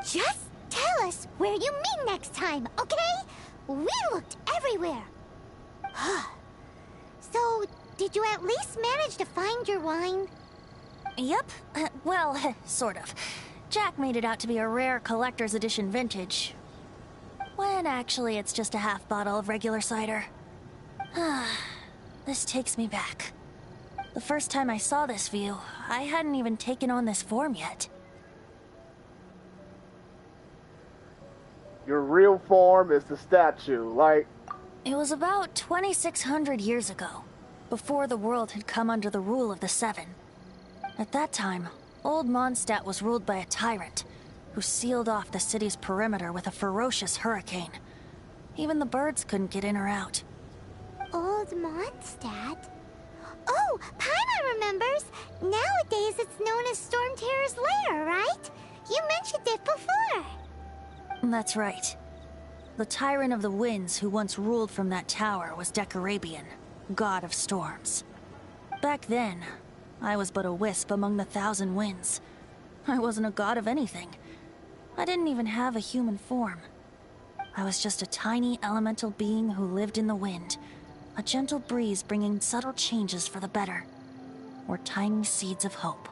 Speaker 8: Just tell us where you meet next time, okay? We looked everywhere. So, did you at least manage to find your wine?
Speaker 12: Yep. Well, sort of. Jack made it out to be a rare collector's edition vintage. When actually it's just a half bottle of regular cider. This takes me back. The first time I saw this view, I hadn't even taken on this form yet.
Speaker 3: Your real form is the statue, like...
Speaker 12: It was about 2,600 years ago, before the world had come under the rule of the Seven. At that time, old Mondstadt was ruled by a tyrant, who sealed off the city's perimeter with a ferocious hurricane. Even the birds couldn't get in or out.
Speaker 8: Old Mondstadt? Oh, Paimon remembers! Nowadays it's known as Storm Terror's lair, right? You mentioned it before.
Speaker 12: That's right. The Tyrant of the Winds who once ruled from that tower was Decarabian, god of storms. Back then, I was but a wisp among the thousand winds. I wasn't a god of anything. I didn't even have a human form. I was just a tiny elemental being who lived in the wind, a gentle breeze bringing subtle changes for the better, or tiny seeds of hope.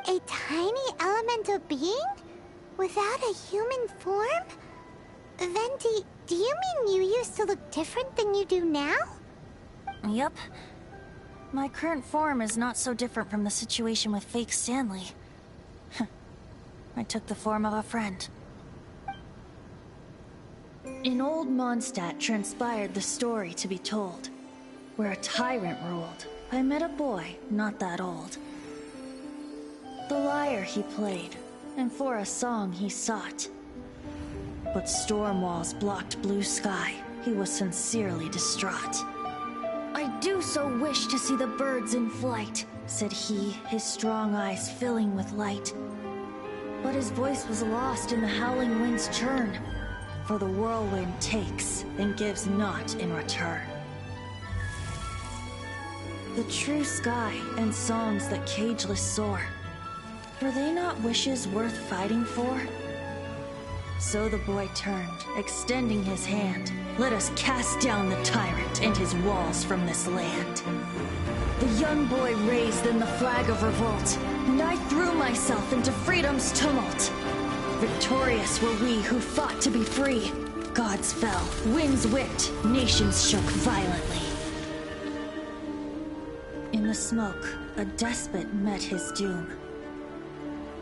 Speaker 8: A tiny elemental being? Without a human form? Venti, do you mean you used to look different than you do now?
Speaker 12: Yep. My current form is not so different from the situation with fake Stanley. I took the form of a friend. In old Mondstadt transpired the story to be told. Where a tyrant ruled, I met a boy not that old. The lyre he played, and for a song he sought. But storm walls blocked blue sky. He was sincerely distraught. I do so wish to see the birds in flight, said he, his strong eyes filling with light. But his voice was lost in the howling wind's churn, for the whirlwind takes and gives not in return. The true sky and songs that cageless soar, were they not wishes worth fighting for? So the boy turned, extending his hand. Let us cast down the tyrant and his walls from this land. The young boy raised then the flag of revolt, and I threw myself into freedom's tumult. Victorious were we who fought to be free. Gods fell, winds whipped, nations shook violently. In the smoke, a despot met his doom.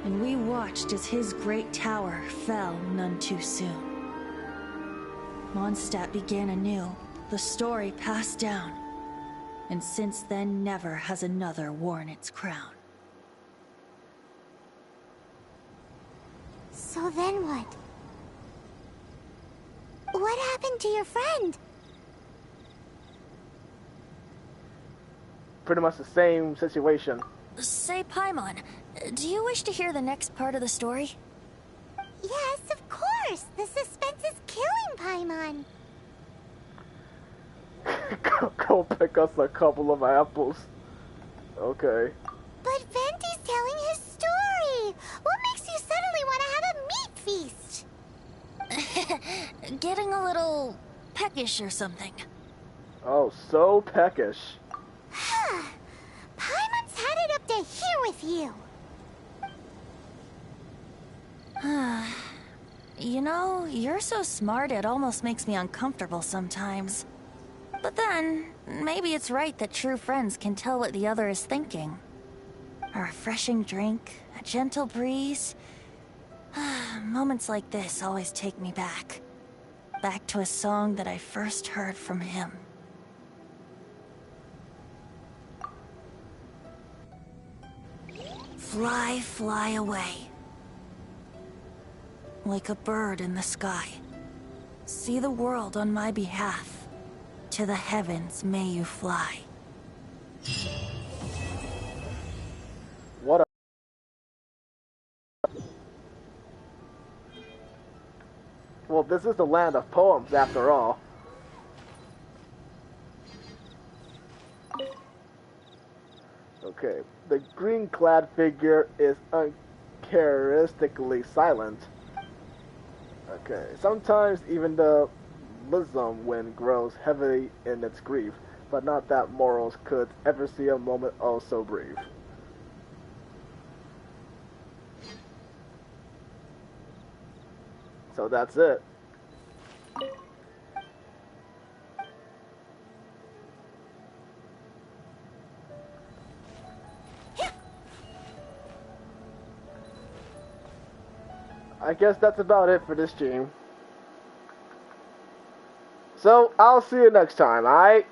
Speaker 12: And we watched as his great tower fell none too soon. Mondstadt began anew, the story passed down, and since then never has another worn its crown.
Speaker 8: So then what? What happened to your friend?
Speaker 3: Pretty much the same situation.
Speaker 12: Say, Paimon, do you wish to hear the next part of the story?
Speaker 8: Yes, of course. The suspense is killing Paimon.
Speaker 3: Go pick us a couple of apples. Okay.
Speaker 8: But Venti's telling his story. What makes you suddenly want to have a meat feast?
Speaker 12: Getting a little peckish or something.
Speaker 3: Oh, so peckish.
Speaker 8: Paimon's had it up to here with you.
Speaker 12: You know, you're so smart it almost makes me uncomfortable sometimes. But then, maybe it's right that true friends can tell what the other is thinking. A refreshing drink, a gentle breeze. Moments like this always take me back. Back to a song that I first heard from him. Fly, fly away. Like a bird in the sky. See the world on my behalf. To the heavens may you fly.
Speaker 3: What a... Well, this is the land of poems after all. Okay, the green-clad figure is uncharacteristically silent. Okay, sometimes even the bosom wind grows heavy in its grief, but not that mortals could ever see a moment oh so brief. So that's it. I guess that's about it for this stream. So, I'll see you next time, alright?